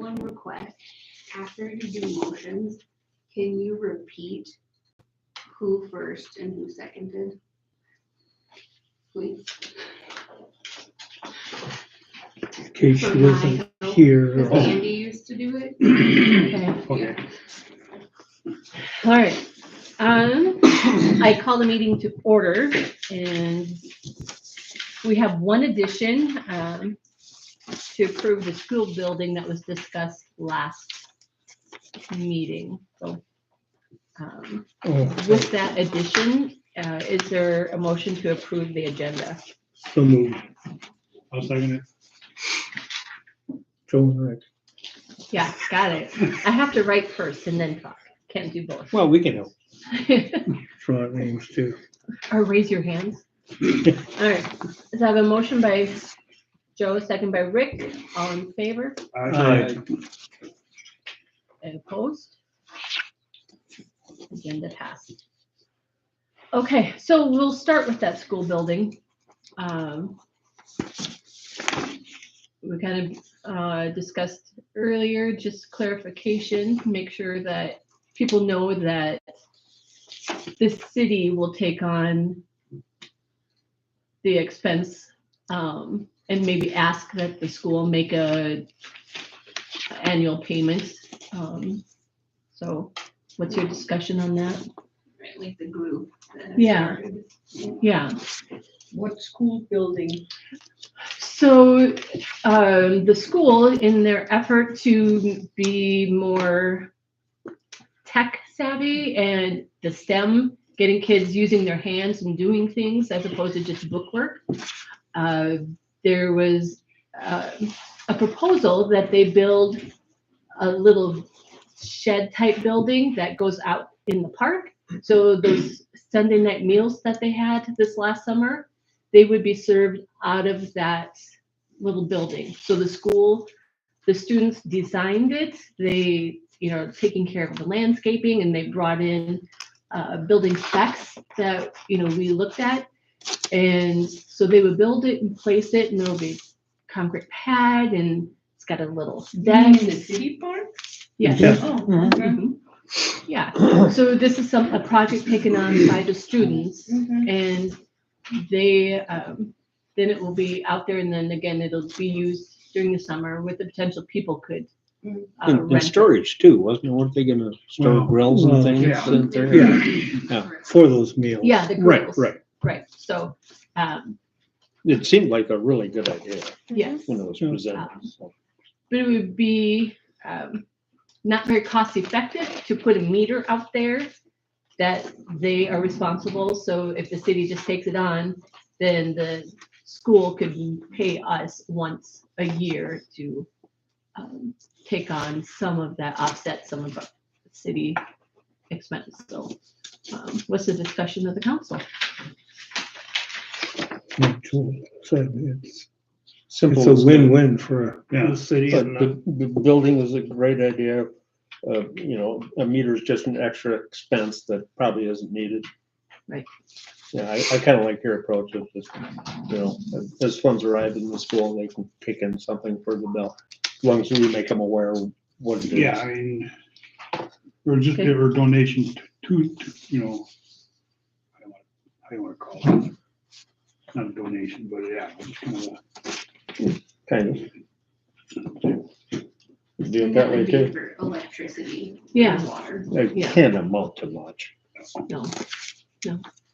one request. After you do motions, can you repeat who first and who seconded? Please. In case For she my wasn't help, here. because Andy used to do it. Okay. Okay. All right. I call the meeting to order, and we have one addition to approve the school building that was discussed last meeting. So with that addition, is there a motion to approve the agenda? So moved. I'll second it. Joe and Rick. Yeah, got it. I have to write first and then talk. Can't do both. Well, we can help. Throw out names too. Or raise your hands. All right. So I have a motion by Joe, second by Rick. All in favor Aye. and opposed? Agenda passed. Okay, so we'll start with that school building. We kind of discussed earlier, just clarification, make sure that people know that the city will take on the expense, and maybe ask that the school make a annual payment. So what's your discussion on that? Right, like the group. that Yeah. started. Yeah, What school building? so the school, in their effort to be more tech savvy and the STEM, getting kids using their hands and doing things as opposed to just bookwork, there was a proposal that they build a little shed type building that goes out in the park. So those Sunday night meals that they had this last summer, they would be served out of that little building. So the school, the students designed it. They, taking care of the landscaping, and they brought in building specs that, we looked at. And so they would build it and place it, and there'll be concrete pad, and it's got a little deck. In the city park? Yes. Yeah. Oh, Mhm. okay. Yeah, so this is a project taken on by the students, Mhm. and they, then it will be out there, and then again, it'll be used during the summer with the potential people could And rent it. storage too, wasn't it? Weren't they gonna store Well, grills and well, things yeah. in there? Yeah. For those meals. Yeah, the Right, grills. right. Right, so, It seemed like a really good idea yes, when it was Yeah. presented. So. but it would be not very cost effective to put a meter out there that they are responsible. So if the city just takes it on, then the school could pay us once a year to take on some of that, offset some of the city expense. So what's the discussion of the council? Like Joe said, it's Simple. a as that. win-win for Yeah. the city. But And the building is a great idea. A meter is just an extra expense that probably isn't needed. Right. Yeah, I kind of like your approach of just, as funds arrive in the school, they can kick in something for the bill. As long as we make them aware of what it is. Yeah, I mean, or just, or donations to, I don't wanna call it, not a donation, but yeah, it's kind of a, Kind of. Do it And that would way be too. for electricity. Yeah. And water. It Yeah. can't amount to much. No.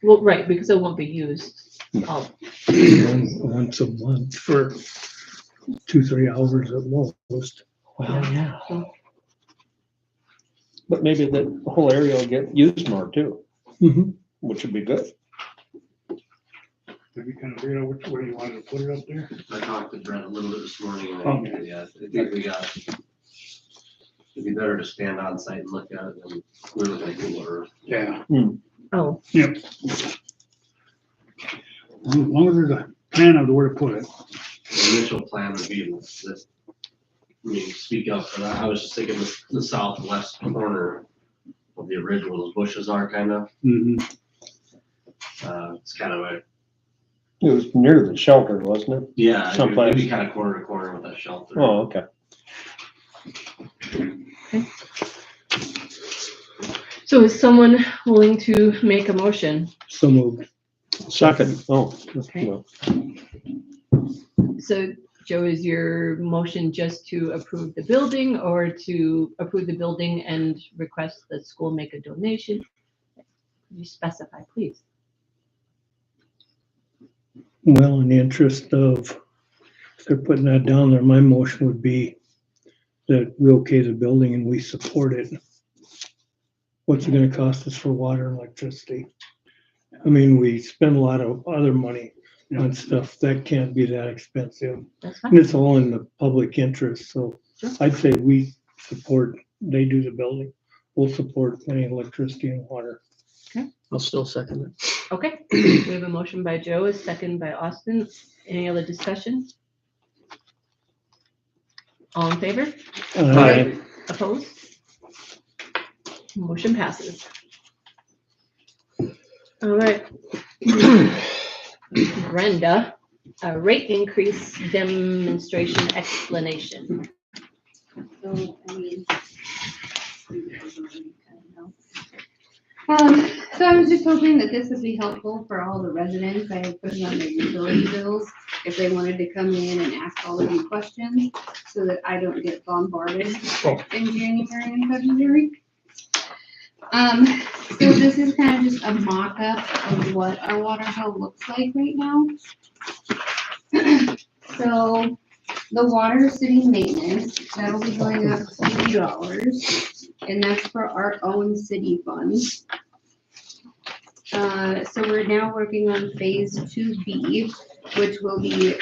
Well, right, because it won't be used all. once a month for 2-3 hours at most. Well, yeah. But maybe the whole area will get used more too, Mhm. which would be good. have you kind of figured out which way you wanted to put it up there? I talked to Brent a little bit this morning, and Okay. yeah, I think it'd be better to stand on site and look at it than we're looking at Google Earth. Yeah, Oh, yep. As long as there's a plan of where to put it. The initial plan would be that, speak up, but I was just thinking the southwest corner of the ridge where those bushes are kind of, Mhm. it's kind of a, It was near the shelter, wasn't it? yeah, Someplace. maybe kind of corner to corner with that shelter. Oh, okay. So is someone willing to make a motion? So moved. Second, Okay. no. So Joe, is your motion just to approve the building or to approve the building and request the school make a donation? Could you specify, please? Well, in the interest of, if they're putting that down there, my motion would be that we okay the building and we support it. What's it gonna cost us for water and electricity? I mean, we spend a lot of other money on stuff that can't be that expensive. That's And fine. it's all in the public interest, so Sure. I'd say we support, they do the building. We'll support any electricity and water. I'll still second it. Okay, we have a motion by Joe, a second by Austin. Any other discussion? All in favor? Aye. Opposed? Motion passes. All right. Brenda, a rate increase demonstration explanation. So, I mean. So I was just hoping that this would be helpful for all the residents. I had put it on their utility bills if they wanted to come in and ask all of you questions so that I don't get bombarded in January and February. So this is kind of just a mock-up of what our water bill looks like right now. So the water city maintenance, that'll be going up $50, and that's for our own city funds. So we're now working on phase 2B, which will be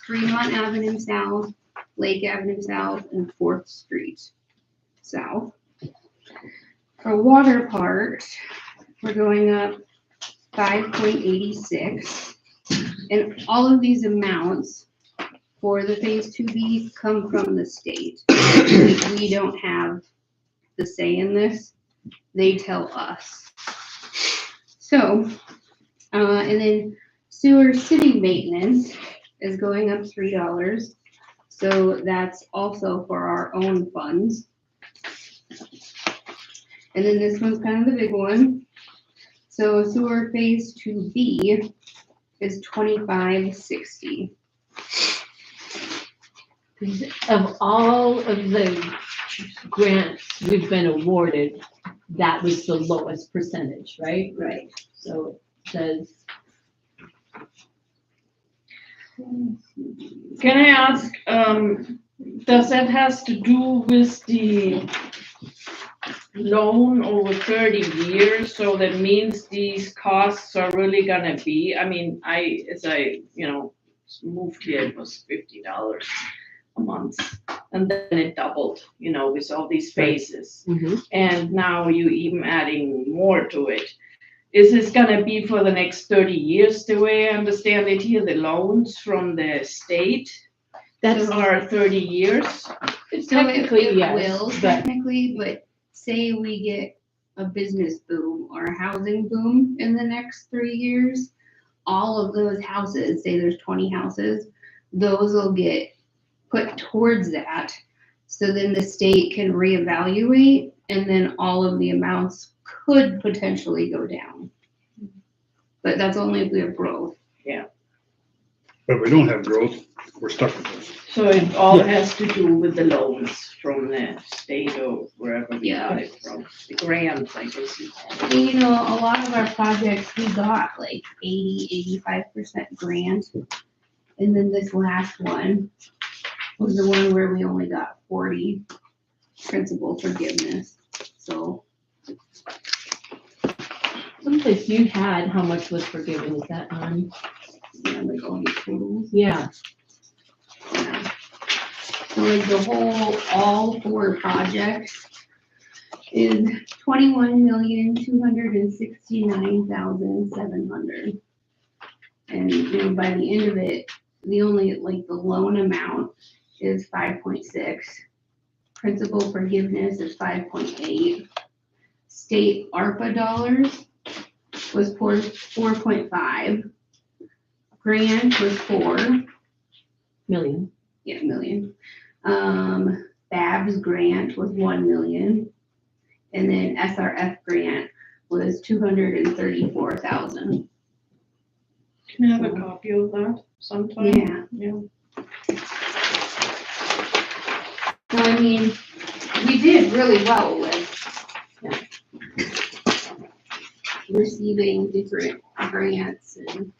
Fremont Avenue South, Lake Avenue South, and 4th Street South. For water part, we're going up 5.86. And all of these amounts for the phase 2B come from the state. We don't have the say in this. They tell us. So, and then sewer city maintenance is going up $3. So that's also for our own funds. And then this one's kind of the big one. So sewer phase 2B is $25.60. Of all of the grants we've been awarded, that was the lowest percentage, right? Right. So it says, Can I ask, does that has to do with the loan over 30 years? So that means these costs are really gonna be, I mean, as I moved here, it was $50 a month. And then it doubled, with all these phases. And now you even adding more to it. Is this gonna be for the next 30 years, the way I understand it here, the loans from the state? that's, Are 30 years? So technically, it yes, will but- technically, but say we get a business boom or a housing boom in the next 3 years, all of those houses, say there's 20 houses, those will get put towards that. So then the state can reevaluate and then all of the amounts could potentially go down. But that's only if we have growth. But if we don't have growth, we're stuck with this. So it all has to do with the loans from the state or wherever we Yeah. got it from, the grants, I guess. And, a lot of our projects, we got like 85% grant. And then this last one was the one where we only got 40 principal forgiveness. So, someplace you had, how much was forgiven, is that on? yeah, like all these totals. Yeah, Yeah. So like all 4 projects is 21,269,700. And, by the end of it, the only, the loan amount is 5.6. Principal forgiveness is 5.8. State ARPA dollars was 4.5. Grant was 4. million. Yeah, million. Babs grant was 1 million. And then SRF grant was 234,000. Can I have a copy of that sometime? Yeah. Yeah. So I mean, we did really well with receiving different grants and.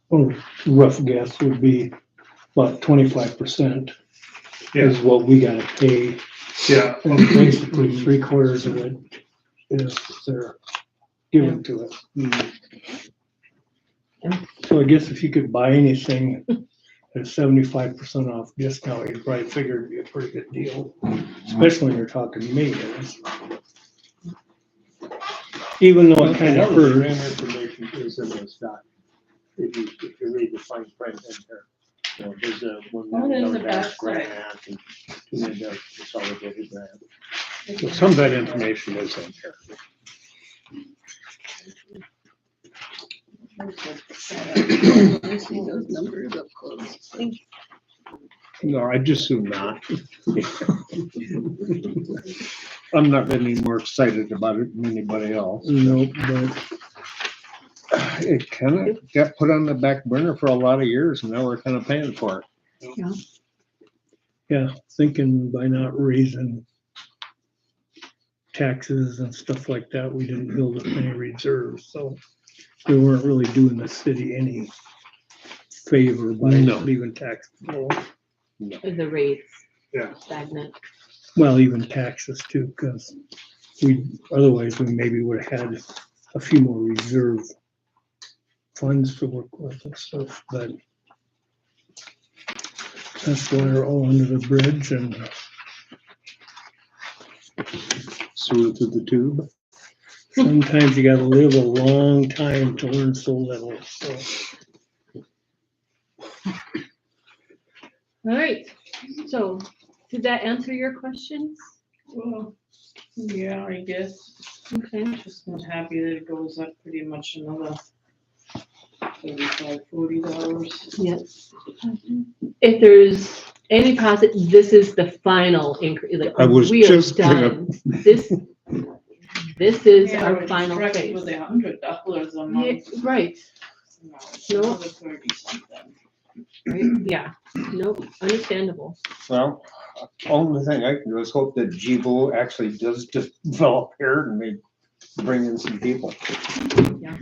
Well, rough guess would be about 25% is what we gotta pay. Yeah. And basically 3/4 of it is they're given to us. So I guess if you could buy anything at a 75% off discount, you'd probably figure it'd be a pretty good deal, especially when you're talking maintenance. Even though it kind of That hurts. information is in this doc. If you read the fine print in here, you know, there's a one. Oh, there's a Back backside. grant and two of the consolidated grant. So some of that information is in here. I see those numbers up close. No, I just assume not. I'm not any more excited about it than anybody else. Nope, but It kind of got put on the back burner for a lot of years and now we're kind of paying for it. yeah, thinking by not raising taxes and stuff like that, we didn't build up any reserves, so we weren't really doing the city any favor by No. leaving taxes low. The rates. Yeah. Stagnant. Well, even taxes too, because otherwise we maybe would have had a few more reserve funds to work with and stuff, but that's water all under the bridge and Sewer through the tube. sometimes you gotta live a long time to learn so little, so. All right, so did that answer your questions? Well, yeah, I guess. Okay. Just not happy that it goes up pretty much another $35-40. Yes. If there's any positive, this is the final increase, like, I was we are just gonna- done. This is Yeah, our we're final stretched phase. with $100 a Yeah, month. right, No, it's No. another 30 something. right, yeah, nope, understandable. Well, only thing I can do is hope that Jibo actually does develop here and may bring in some people. Yeah.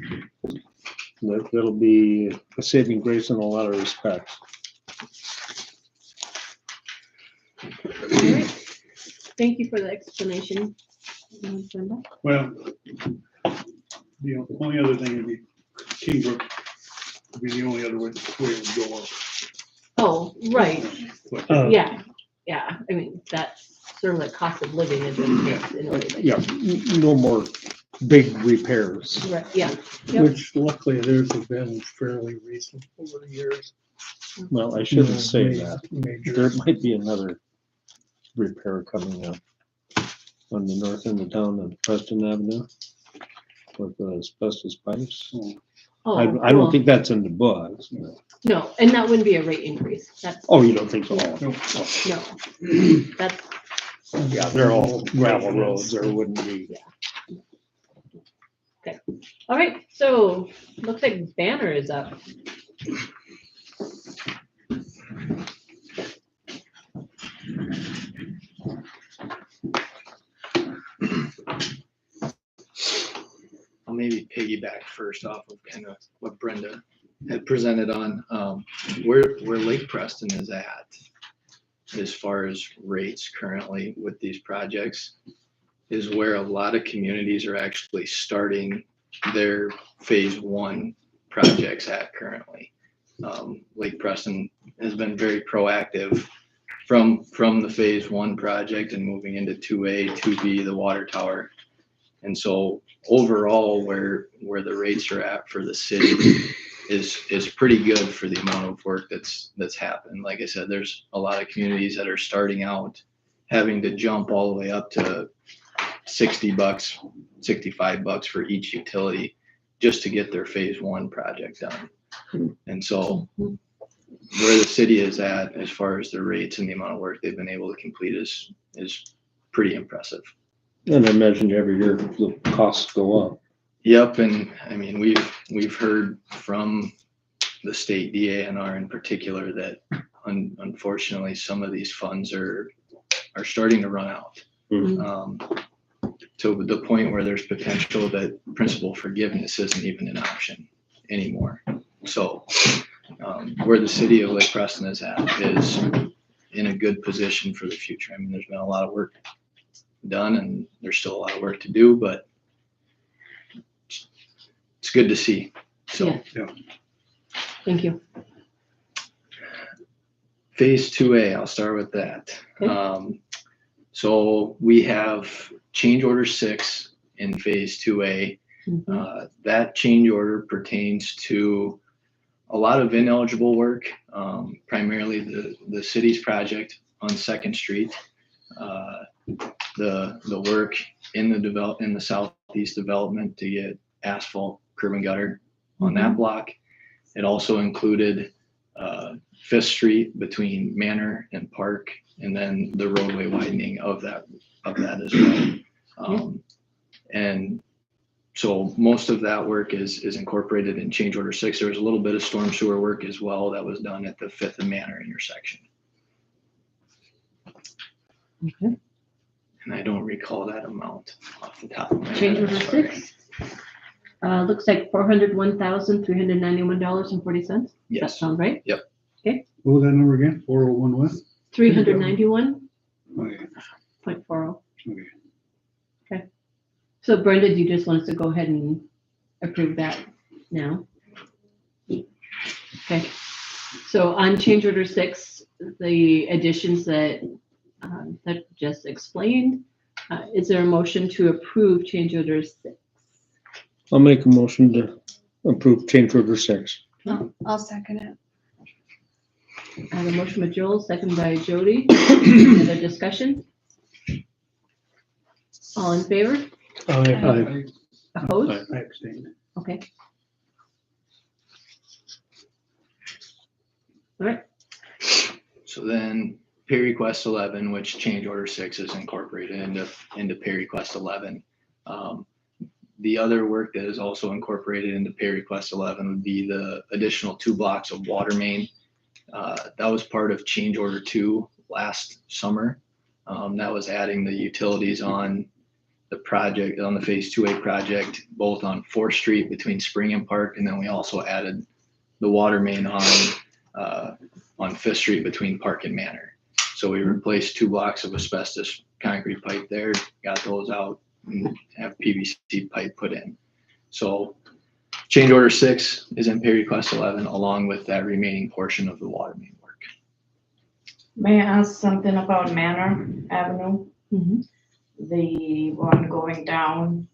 That'll be a saving grace in a lot of respects. All right. Thank you for the explanation. Brenda. Well, the only other thing would be Kingbrook would be the only other way it would go up. Oh, right, But, yeah, I mean, that's sort of like cost of living is in a way. that- Yeah, no more big repairs. Right, yeah, Yep. Which luckily theirs have been fairly recent over the years. Well, I shouldn't say No that. major- There might be another repair coming up on the north end of town on Preston Avenue with asbestos pipes. Oh, I well, don't think that's in the books. no, and that wouldn't be a rate increase, that's, Oh, you don't think so? no, that's, Yeah, they're all gravel roads. There wouldn't be. all right, so, looks like Banner is up. I'll maybe piggyback first off of kind of what Brenda had presented on, where Lake Preston is at as far as rates currently with these projects is where a lot of communities are actually starting their phase one projects at currently. Lake Preston has been very proactive from the phase one project and moving into 2A, 2B, the water tower. And so overall, where the rates are at for the city is pretty good for the amount of work that's happened. Like I said, there's a lot of communities that are starting out having to jump all the way up to $60, $65 for each utility just to get their phase one project done. And so where the city is at as far as the rates and the amount of work they've been able to complete is pretty impressive. And I imagine every year the costs go up. Yep, and I mean, we've heard from the state DANR in particular that unfortunately some of these funds are starting to run out. To the point where there's potential that principal forgiveness isn't even an option anymore. So where the city of Lake Preston is at is in a good position for the future. I mean, there's been a lot of work done and there's still a lot of work to do, but it's good to see. So Yeah. Thank you. phase 2A, I'll start with that. Okay. So we have change order 6 in phase 2A. That change order pertains to a lot of ineligible work, primarily the city's project on 2nd Street. The work in the southeast development to get asphalt, curb and gutter on that block. It also included 5th Street between Manor and Park, and then the roadway widening of that as well. And so most of that work is incorporated in change order 6. There was a little bit of storm sewer work as well that was done at the 5th and Manor intersection. Okay. And I don't recall that amount off the top of my head. Change order Sorry. 6. Looks like $401,391.40. Does that Yes. sound right? What was that number again? 401 what? 391.40. Okay. Okay. So Brenda, do you just want us to go ahead and approve that now? Okay. So on change order 6, the additions that just explained, is there a motion to approve change order 6? I'll make a motion to approve change order 6. I'll second it. I have a motion by Joel, second by Jody. Any other discussion? All in favor? Aye. Opposed? I abstained. Okay. All right. So then pay request 11, which change order 6 is incorporated into pay request 11. The other work that is also incorporated into pay request 11 would be the additional 2 blocks of water main. That was part of change order 2 last summer. That was adding the utilities on the project, on the phase 2A project, both on 4th Street between Spring and Park. And then we also added the water main on 5th Street between Park and Manor. So we replaced 2 blocks of asbestos concrete pipe there, got those out, and have PVC pipe put in. So change order 6 is in pay request 11, along with that remaining portion of the water main work. May I ask something about Manor Avenue? Mhm. The one going down,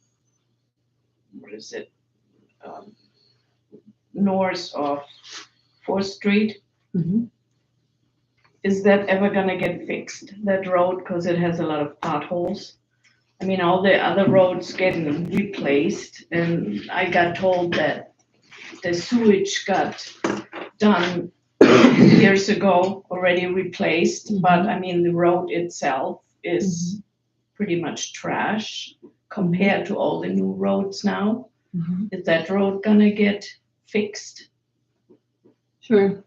what is it? North of 4th Street. Mhm. Is that ever gonna get fixed, that road, because it has a lot of potholes? I mean, all the other roads getting replaced, and I got told that the sewage got done years ago, already replaced, but I mean, the road itself is pretty much trash compared to all the new roads now. Is that road gonna get fixed? Sure.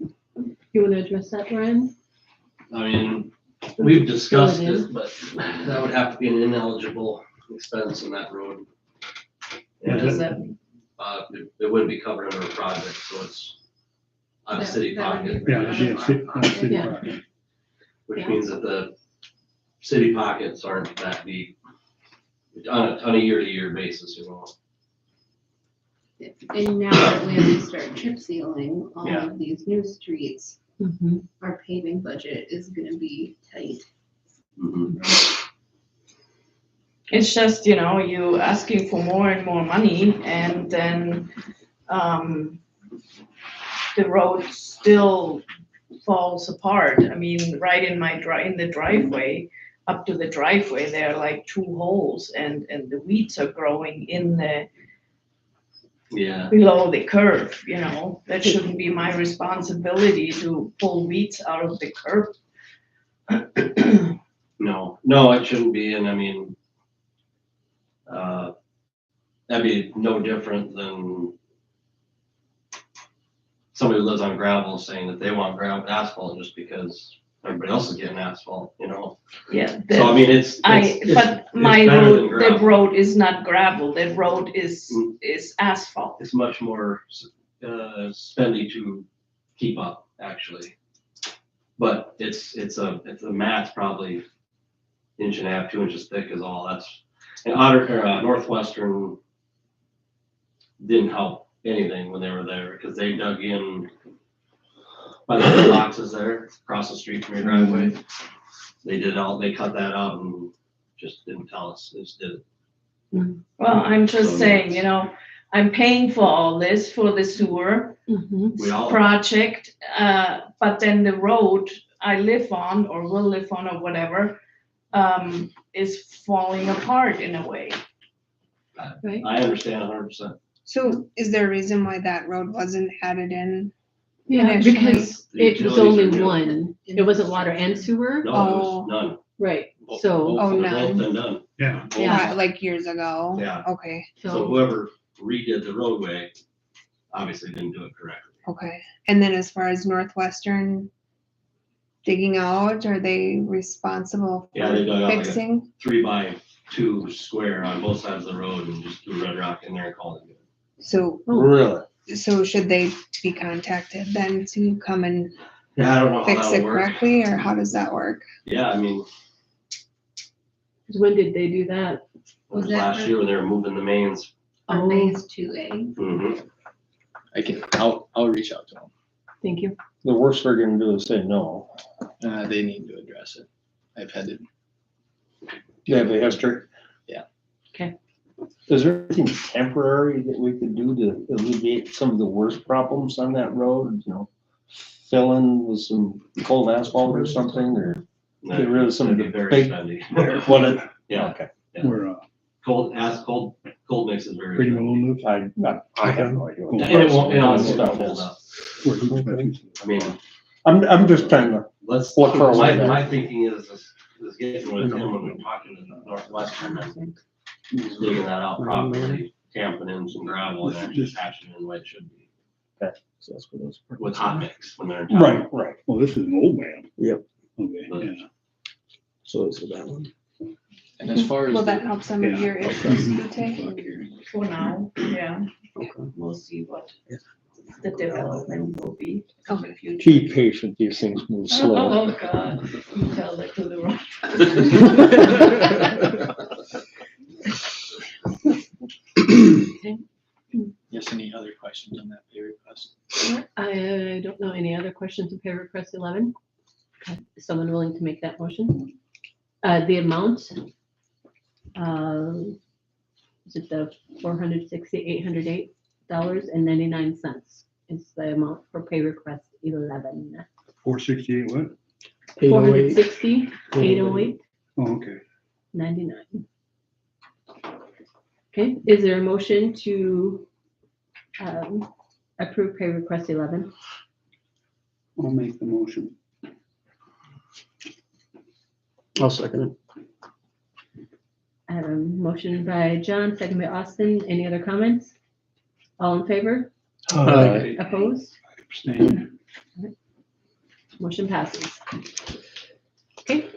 You want to address that, Ryan? I mean, we've discussed Fill it in. it, but that would have to be an ineligible expense in that road. What does And, that, it wouldn't be covered under a project, so it's out of city That would pocket. be- Yeah, it'd be a city Yeah. project. Which Yeah. means that the city pockets aren't that deep on a year-to-year basis, you know. And now that we have to start chip sealing all Yeah. of these new streets, Mm-hmm. our paving budget is gonna be tight. it's just, you know, you asking for more and more money, and then, the road still falls apart. I mean, right in the driveway, up to the driveway, there are like 2 holes and the weeds are growing in the, Yeah, below the curb, you know? That shouldn't be my responsibility to pull weeds out of the curb. no, it shouldn't be, and I mean, that'd be no different than somebody who lives on gravel saying that they want gravel asphalt just because everybody else is getting asphalt, you know? Yeah. So I mean, it's But my better than road, that gravel. road is not gravel, that road is asphalt. It's much more spendy to keep up, actually. But it's a mat's probably 1.5 inches, 2 inches thick is all. And Northwestern didn't help anything when they were there, because they dug in by the boxes there across the street from your driveway. They cut that out and just didn't tell us, they just did it. Well, I'm just So, saying, you know, I'm paying for all this for the sewer Mhm. We all, project, but then the road I live on or will live on or whatever, is falling apart in a way. Right? I understand 100%. So is there a reason why that road wasn't added in? Yeah, Initially. because The it was utilities only are new. one. It wasn't water and sewer, No, it was none. right? So, Oh, Both none. been done. Yeah. Yeah. Like years ago? Yeah. Okay, So so, whoever redid the roadway obviously didn't do it correctly. okay. And then as far as Northwestern digging out, are they responsible Yeah, they dug for out like a fixing? 3x2 square on both sides of the road and just threw red rock in there and called it good. So, Really? so should they be contacted then to come and Yeah, I don't know how fix that'll it work. correctly, or how does that work? Yeah, I mean, when did they do that? it was Was that last for- year when they were moving the mains. On Oh, phase 2A? Mhm. I'll reach out to them. thank you. The worst they're gonna do is say no. They need to address it. I've had to. Do you have a history? Yeah. Okay. Is there anything temporary that we could do to alleviate some of the worst problems on that road, you know? Fill in with some cold asphalt or something, or get rid of some of That'd the be very big- spendy. what it? Yeah, Okay. We're, cold mix is very pretty spendy. well, I have no idea. what And it won't, that it's stuff not hold is. up. we're expensive. I mean, I'm just trying to, let's, What for a my, while? my thinking is getting with him when we're talking to Northwestern and digging that out properly, camping in some gravel and actually patching it in the way it should be. With hot mix when they're in town. right. Well, this is an old man. Yep. Okay, yeah. So is that one. And as far as Will that the- help some of your issues, Ute? For now, yeah. We'll see what the development will be in the future. Be patient, these things move slow. Oh, God, you tell that to the wrong. Yes, any other questions on that pay request? I don't know any other questions on pay request 11. Is someone willing to make that motion? The amount, is it the $468,808.99 is the amount for pay request 11. 468 what? 460,808.99. Oh, okay. Okay, is there a motion to approve pay request 11? I'll make the motion. I'll second it. I have a motion by John, second by Austin. Any other comments? All in favor? Aye. Opposed? Abstain. Motion passes. Okay,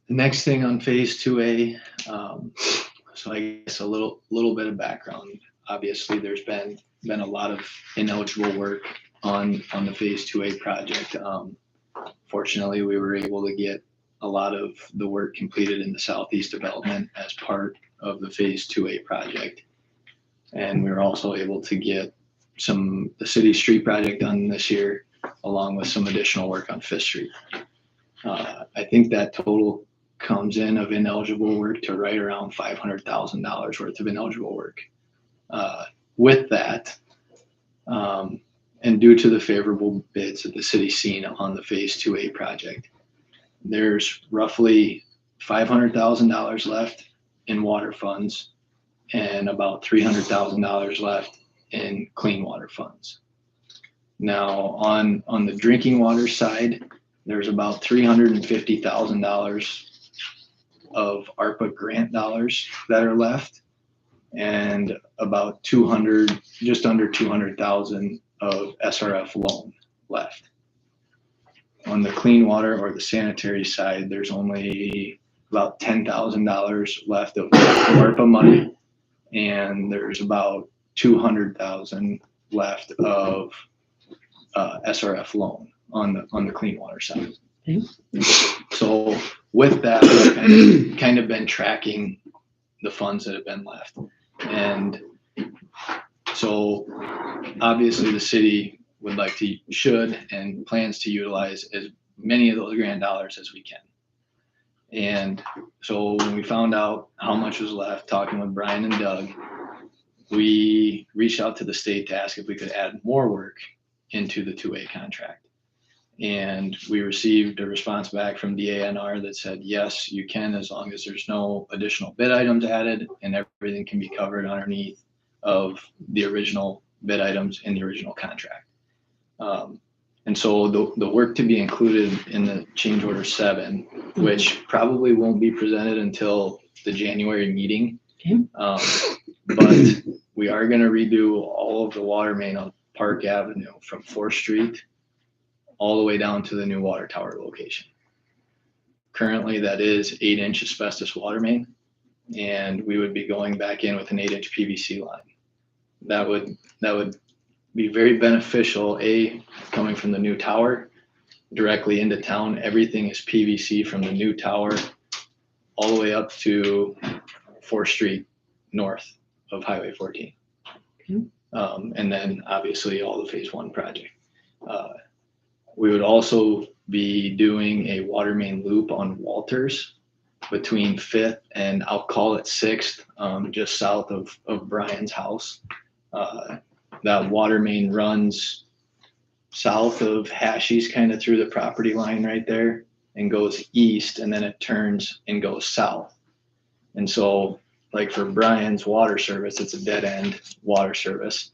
The next thing on phase 2A, so I guess a little bit of background. Obviously, there's been a lot of ineligible work on the phase 2A project. Fortunately, we were able to get a lot of the work completed in the southeast development as part of the phase 2A project. And we were also able to get the city street project done this year, along with some additional work on Fifth Street. I think that total comes in of ineligible work to right around $500,000 worth of ineligible work. With that, and due to the favorable bids that the city's seen on the phase 2A project, there's roughly $500,000 left in water funds and about $300,000 left in clean water funds. Now, on the drinking water side, there's about $350,000 of ARPA grant dollars that are left, and about just under 200,000 of SRF loan left. On the clean water or the sanitary side, there's only about $10,000 left of ARPA money, and there's about 200,000 left of SRF loan on the clean water side. Okay. So with that, we've kind of been tracking the funds that have been left. And so obviously the city would like to, should, and plans to utilize as many of those grant dollars as we can. And so when we found out how much was left, talking with Brian and Doug, we reached out to the state to ask if we could add more work into the 2A contract. And we received a response back from DANR that said, yes, you can, as long as there's no additional bid items added and everything can be covered underneath of the original bid items in the original contract. And so the work to be included in the change order 7, which probably won't be presented until the January meeting. Okay. But we are going to redo all of the water main on Park Avenue from 4th Street all the way down to the new water tower location. Currently, that is 8-inch asbestos water main, and we would be going back in with an 8-inch PVC line. That would be very beneficial, coming from the new tower directly into town. Everything is PVC from the new tower all the way up to 4th Street north of Highway 14. Okay. And then obviously all the phase 1 project. We would also be doing a water main loop on Walters between 5th and I'll call it 6th, just south of Brian's house. That water main runs south of Hashies, kind of through the property line right there, and goes east, and then it turns and goes south. And so, like for Brian's water service, it's a dead end water service.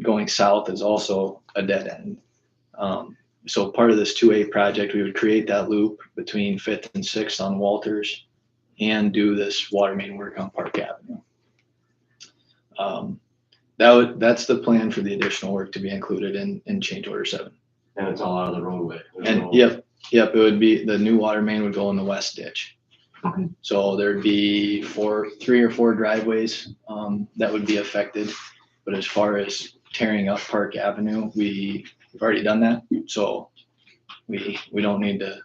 Going south is also a dead end. So part of this 2A project, we would create that loop between 5th and 6th on Walters and do this water main work on Park Avenue. That's the plan for the additional work to be included in change order 7. And it's all out of the roadway. And yep, it would be, the new water main would go in the west ditch. Okay. So there'd be 3 or 4 driveways that would be affected. But as far as tearing up Park Avenue, we've already done that. So we don't need to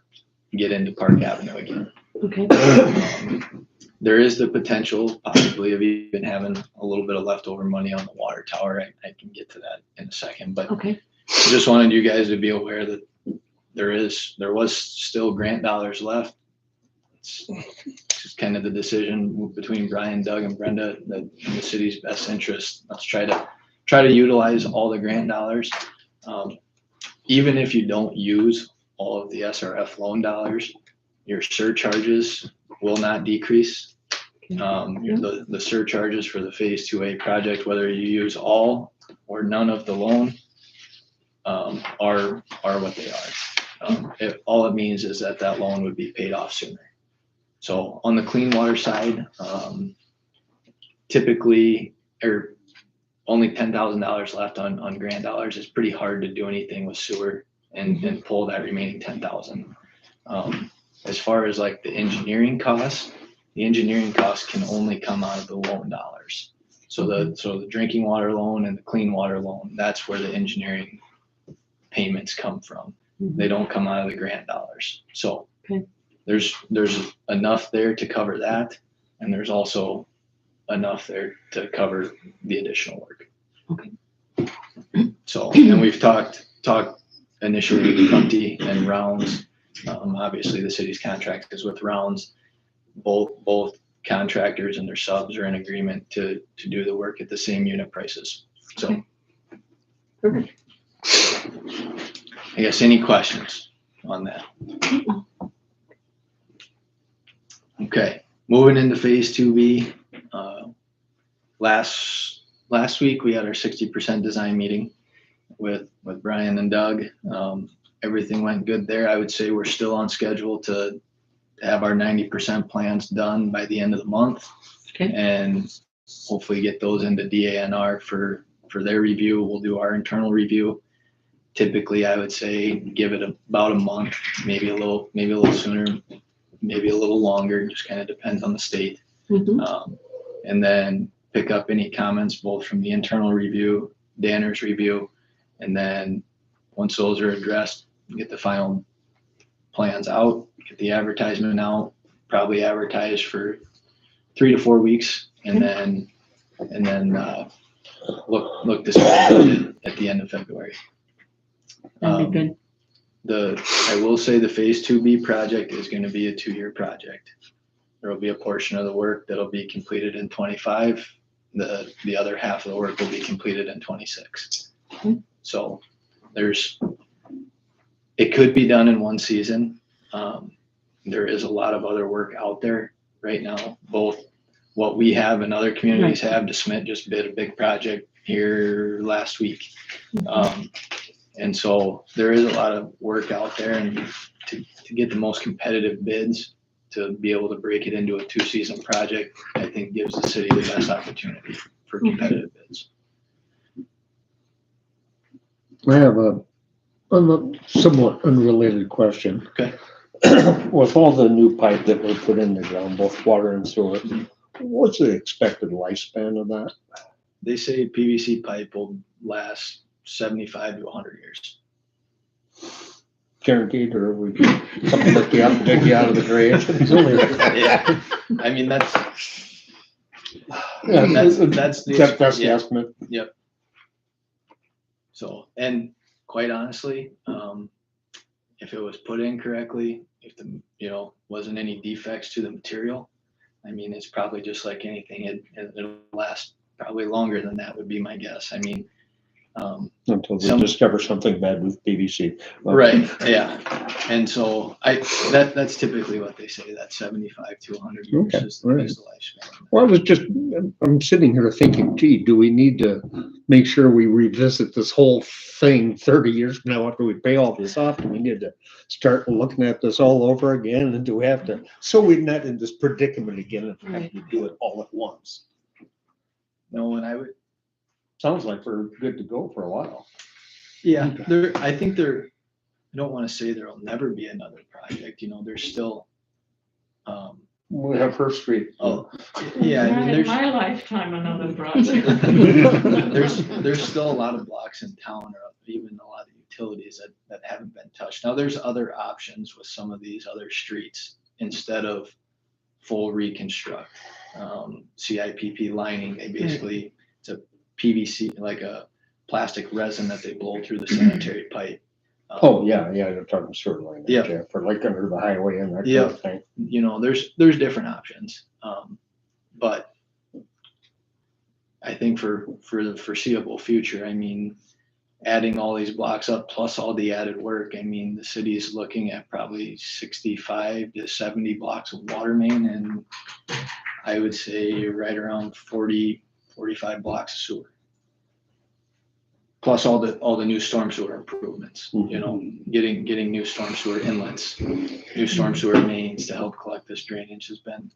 get into Park Avenue again. Okay. There is the potential possibly of even having a little bit of leftover money on the water tower. I can get to that in a second, but Okay. just wanted you guys to be aware that there was still grant dollars left. It's just kind of the decision between Brian, Doug, and Brenda that in the city's best interest, let's try to utilize all the grant dollars. Even if you don't use all of the SRF loan dollars, your surcharges will not decrease. The surcharges for the phase 2A project, whether you use all or none of the loan, are what they are. All it means is that loan would be paid off sooner. So on the clean water side, typically, or only $10,000 left on grant dollars. It's pretty hard to do anything with sewer and pull that remaining 10,000. As far as like the engineering costs can only come out of the loan dollars. So the drinking water loan and the clean water loan, that's where the engineering payments come from. They don't come out of the grant dollars. So Okay. there's enough there to cover that, and there's also enough there to cover the additional work. Okay. So, and we've talked initially with Prunty and Rounds. Obviously the city's contract is with Rounds. Both contractors and their subs are in agreement to do the work at the same unit prices. So, Perfect. I guess any questions on that? Okay, moving into phase 2B. Last week, we had our 60% design meeting with Brian and Doug. Everything went good there. I would say we're still on schedule to have our 90% plans done by the end of the month. Okay. And hopefully get those into DANR for their review. We'll do our internal review. Typically, I would say give it about a month, maybe a little sooner, maybe a little longer, just kind of depends on the state. Mhm. And then pick up any comments both from the internal review, Danner's review, and then once those are addressed, get the final plans out, get the advertisement out, probably advertise for 3 to 4 weeks, and then look to start at the end of February. That'd be good. I will say the phase 2B project is going to be a 2-year project. There will be a portion of the work that'll be completed in 25. The other half of the work will be completed in 26. Okay. So it could be done in one season. There is a lot of other work out there right now, both what we have and other communities have. DeSmet just bid a big project here last week. And so there is a lot of work out there, and to get the most competitive bids, to be able to break it into a 2-season project, I think gives the city the best opportunity for competitive bids. I have a somewhat unrelated question. Okay. With all the new pipe that were put in the ground, both water and sewer, what's the expected lifespan of that? They say PVC pipe will last 75 to 100 years. Guaranteed, or we something like you have to dig you out of the grave? Yeah. I mean, that's the yeah. estimate. Yep. So, and quite honestly, if it was put in correctly, if wasn't any defects to the material, I mean, it's probably just like anything. It'll last probably longer than that would be my guess. I mean, Until they discover something bad with PVC. Right. Yeah. And so that's typically what they say, that 75 to 100 years Okay, is right. the lifespan. Well, I'm sitting here thinking, gee, do we need to make sure we revisit this whole thing 30 years from now after we pay all this off? Do we need to start looking at this all over again? And do we have to, so we're not in this predicament again and have to do it all at once? No, and Sounds like we're good to go for a while. yeah, I don't want to say there'll never be another project, there's still, We have First Street. oh, yeah, I Not mean, in there's, my lifetime, another project. there's still a lot of blocks in town, or even a lot of utilities that haven't been touched. Now, there's other options with some of these other streets instead of full reconstruct. CIPP lining, they basically, it's a PVC, like a plastic resin that they blow through the sanitary pipe. Oh, yeah, you're talking sewer line. Yeah. For like under the highway and that kind Yeah. of thing. There's different options. But I think for the foreseeable future, I mean, adding all these blocks up plus all the added work, I mean, the city is looking at probably 65 to 70 blocks of water main, and I would say right around 40, 45 blocks of sewer. Plus all the new storm sewer improvements, getting new storm sewer inlets, new storm sewer mains to help collect this drainage has been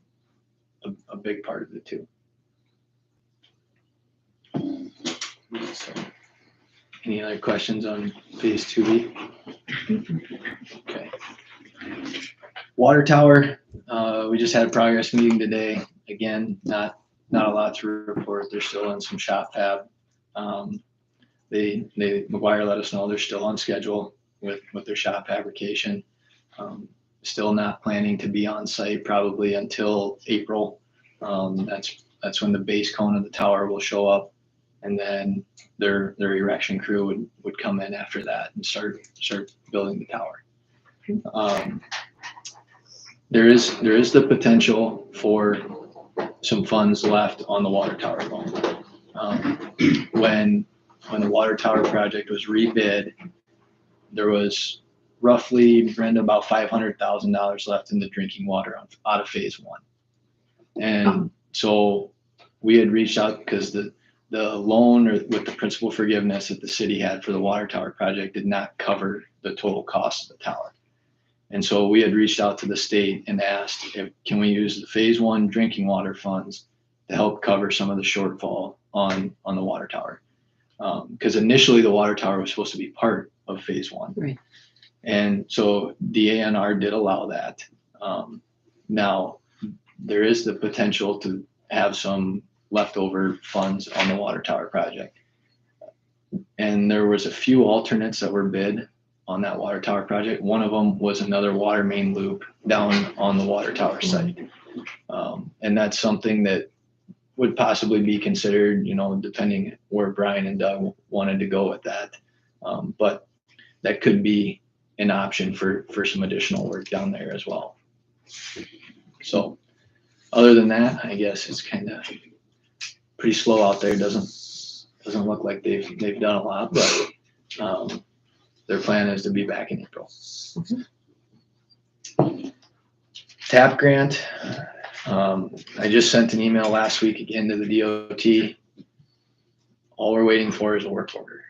a big part of it too. So, any other questions on phase 2B? Okay. Water tower, we just had a progress meeting today. Again, not a lot to report. They're still in some shop fab. McGuire let us know they're still on schedule with their shop fabrication. Still not planning to be on site probably until April. That's when the base cone of the tower will show up, and then their erection crew would come in after that and start building the tower. There is the potential for some funds left on the water tower loan. When the water tower project was rebid, there was roughly, Brenda, about $500,000 left in the drinking water out of phase one. And so we had reached out because the loan or with the principal forgiveness that the city had for the water tower project did not cover the total cost of the tower. And so we had reached out to the state and asked if, can we use the phase one drinking water funds to help cover some of the shortfall on the water tower. Because initially the water tower was supposed to be part of phase one. Right. And so the ANR did allow that. Now, there is the potential to have some leftover funds on the water tower project. And there was a few alternates that were bid on that water tower project. One of them was another water main loop down on the water tower site. And that's something that would possibly be considered, you know, depending where Brian and Doug wanted to go with that. But that could be an option for some additional work down there as well. So other than that, I guess it's kind of pretty slow out there. Doesn't look like they've done a lot, but their plan is to be back in April. TAP grant. I just sent an email last week again to the DOT. All we're waiting for is a work order.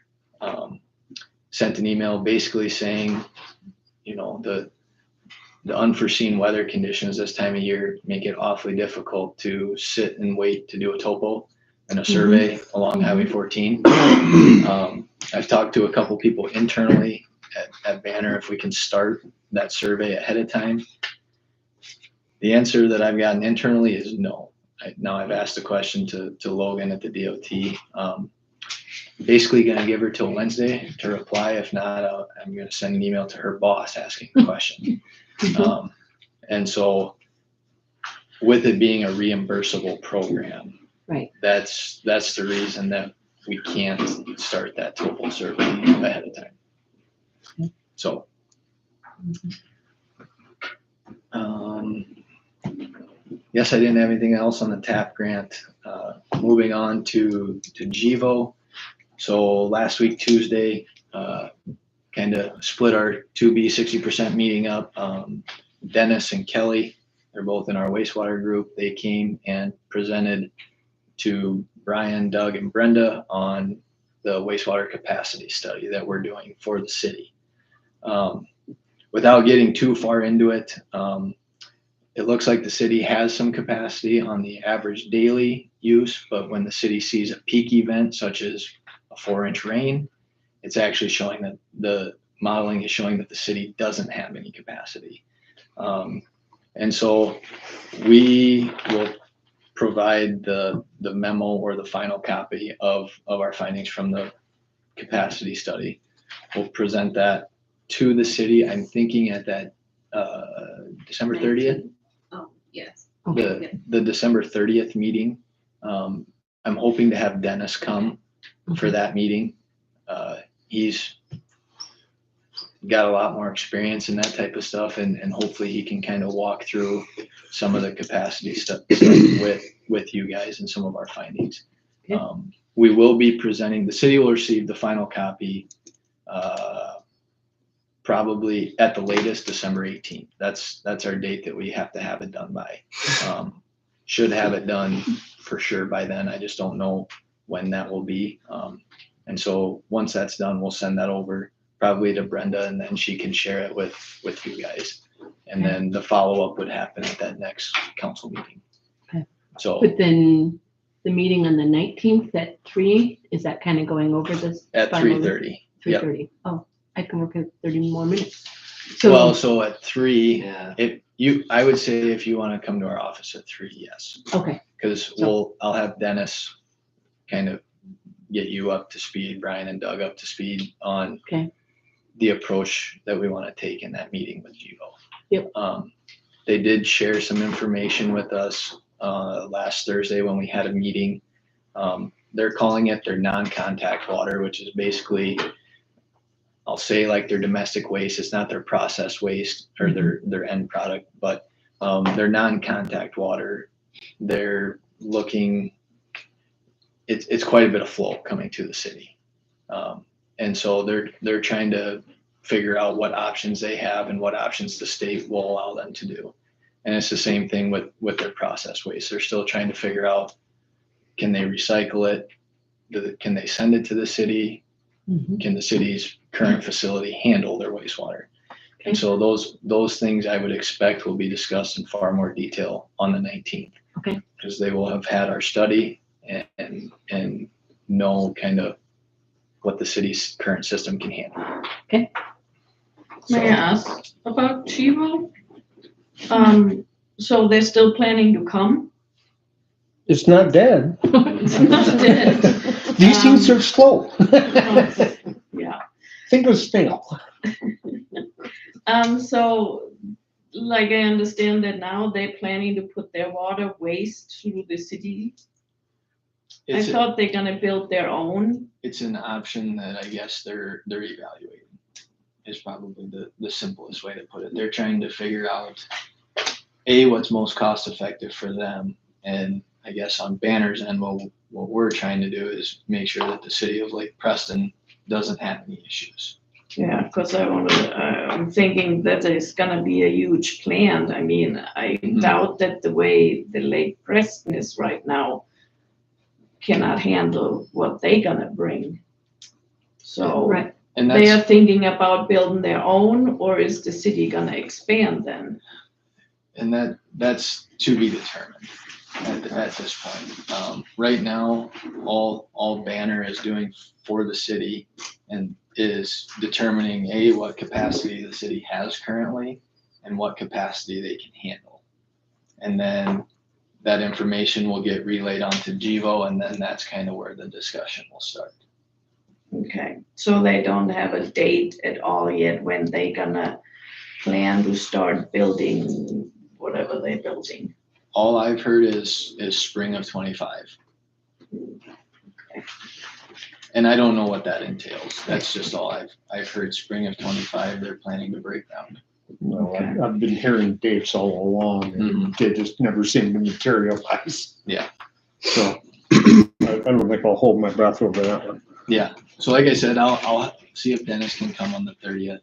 Sent an email basically saying, you know, the unforeseen weather conditions this time of year make it awfully difficult to sit and wait to do a topo and a survey along Highway 14. I've talked to a couple people internally at Banner if we can start that survey ahead of time. The answer that I've gotten internally is no. Now I've asked the question to Logan at the DOT. Basically going to give her till Wednesday to reply. If not, I'm going to send an email to her boss asking the question. And so with it being a reimbursable program, Right. That's the reason that we can't start that topo survey ahead of time. So, yes, I didn't have anything else on the TAP grant. Moving on to GEVO. So last week, Tuesday, kind of split our 2B 60% meeting up. Dennis and Kelly, they're both in our wastewater group. They came and presented to Brian, Doug, and Brenda on the wastewater capacity study that we're doing for the city. Without getting too far into it, it looks like the city has some capacity on the average daily use, but when the city sees a peak event such as a 4-inch rain, it's actually showing that the modeling is showing that the city doesn't have any capacity. And so we will provide the memo or the final copy of our findings from the capacity study. We'll present that to the city. I'm thinking at that December 30th. Oh, yes. The December 30th meeting. I'm hoping to have Dennis come for that meeting. He's got a lot more experience in that type of stuff, and hopefully he can kind of walk through some of the capacity stuff with you guys and some of our findings. Okay. We will be presenting, the city will receive the final copy probably at the latest December 18th. That's our date that we have to have it done by. Should have it done for sure by then. I just don't know when that will be. And so once that's done, we'll send that over probably to Brenda, and then she can share it with you guys. And then the follow-up would happen at that next council meeting. Okay. So But then the meeting on the 19th at 3, is that kind of going over this? at 3:30. Yep. 3:30. Oh, I can work at 30 more minutes. Well, so at 3, Yeah. I would say if you want to come to our office at 3, yes. Okay, Because I'll have Dennis kind of get you up to speed, Brian and Doug up to speed on Okay. the approach that we want to take in that meeting with GEVO. Yep. They did share some information with us last Thursday when we had a meeting. They're calling it their non-contact water, which is basically, I'll say like their domestic waste. It's not their processed waste or their end product, but their non-contact water. They're looking, it's quite a bit of flow coming to the city. And so they're trying to figure out what options they have and what options the state will allow them to do. And it's the same thing with their process waste. They're still trying to figure out, can they recycle it? Can they send it to the city? Can the city's current facility handle their wastewater? And so those things I would expect will be discussed in far more detail on the 19th. Okay. Because they will have had our study and know kind of what the city's current system can handle. Okay. May I ask about Chivo? So they're still planning to come? It's not dead. It's not dead. These things are slow. Yeah. Think of stale. So, like I understand that now they're planning to put their water waste through the city. I thought they're gonna build their own. It's an option that I guess they're evaluating, is probably the simplest way to put it. They're trying to figure out what's most cost effective for them. And I guess on Banner's end, what we're trying to do is make sure that the city of Lake Preston doesn't have any issues. Yeah, because I'm thinking that it's gonna be a huge plant. I mean, I doubt that the way the Lake Preston is right now cannot handle what they gonna bring. So Right. And they are that's, thinking about building their own, or is the city gonna expand then? and that's to be determined at this point. Right now, all Banner is doing for the city and is determining what capacity the city has currently and what capacity they can handle. And then that information will get relayed onto GEVO, and then that's kind of where the discussion will start. Okay, so they don't have a date at all yet when they gonna plan to start building whatever they're building? All I've heard is spring of 25. And I don't know what that entails. That's just all I've heard. Spring of 25, they're planning to break ground. Well, I've been hearing dates all along and they just never seem to materialize. Yeah. So I don't think I'll hold my breath over that one. Yeah. So like I said, I'll see if Dennis can come on the 30th.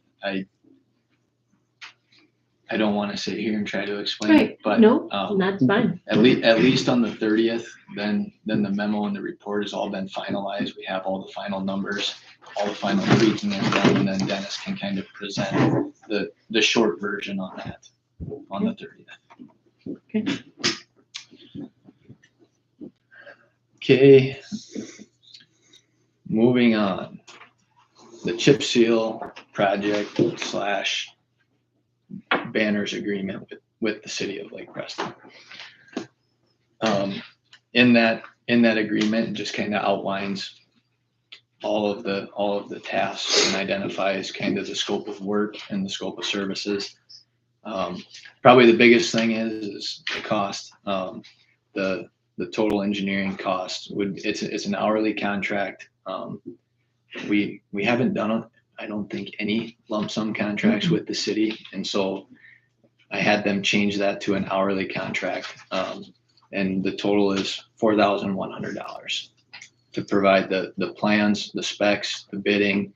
I don't want to sit here and try to explain Right. it, but No, that's fine. at least on the 30th, then the memo and the report has all been finalized. We have all the final numbers, all the final tweaking is done, and then Dennis can kind of present the short version on that on the 30th. Okay. Okay. Moving on. The chip seal project / Banner's agreement with the city of Lake Preston. In that agreement, just kind of outlines all of the tasks and identifies kind of the scope of work and the scope of services. Probably the biggest thing is the cost. The total engineering cost it's an hourly contract. We haven't done, I don't think, any lump sum contracts with the city, and so I had them change that to an hourly contract, and the total is $4,100 to provide the plans, the specs, the bidding,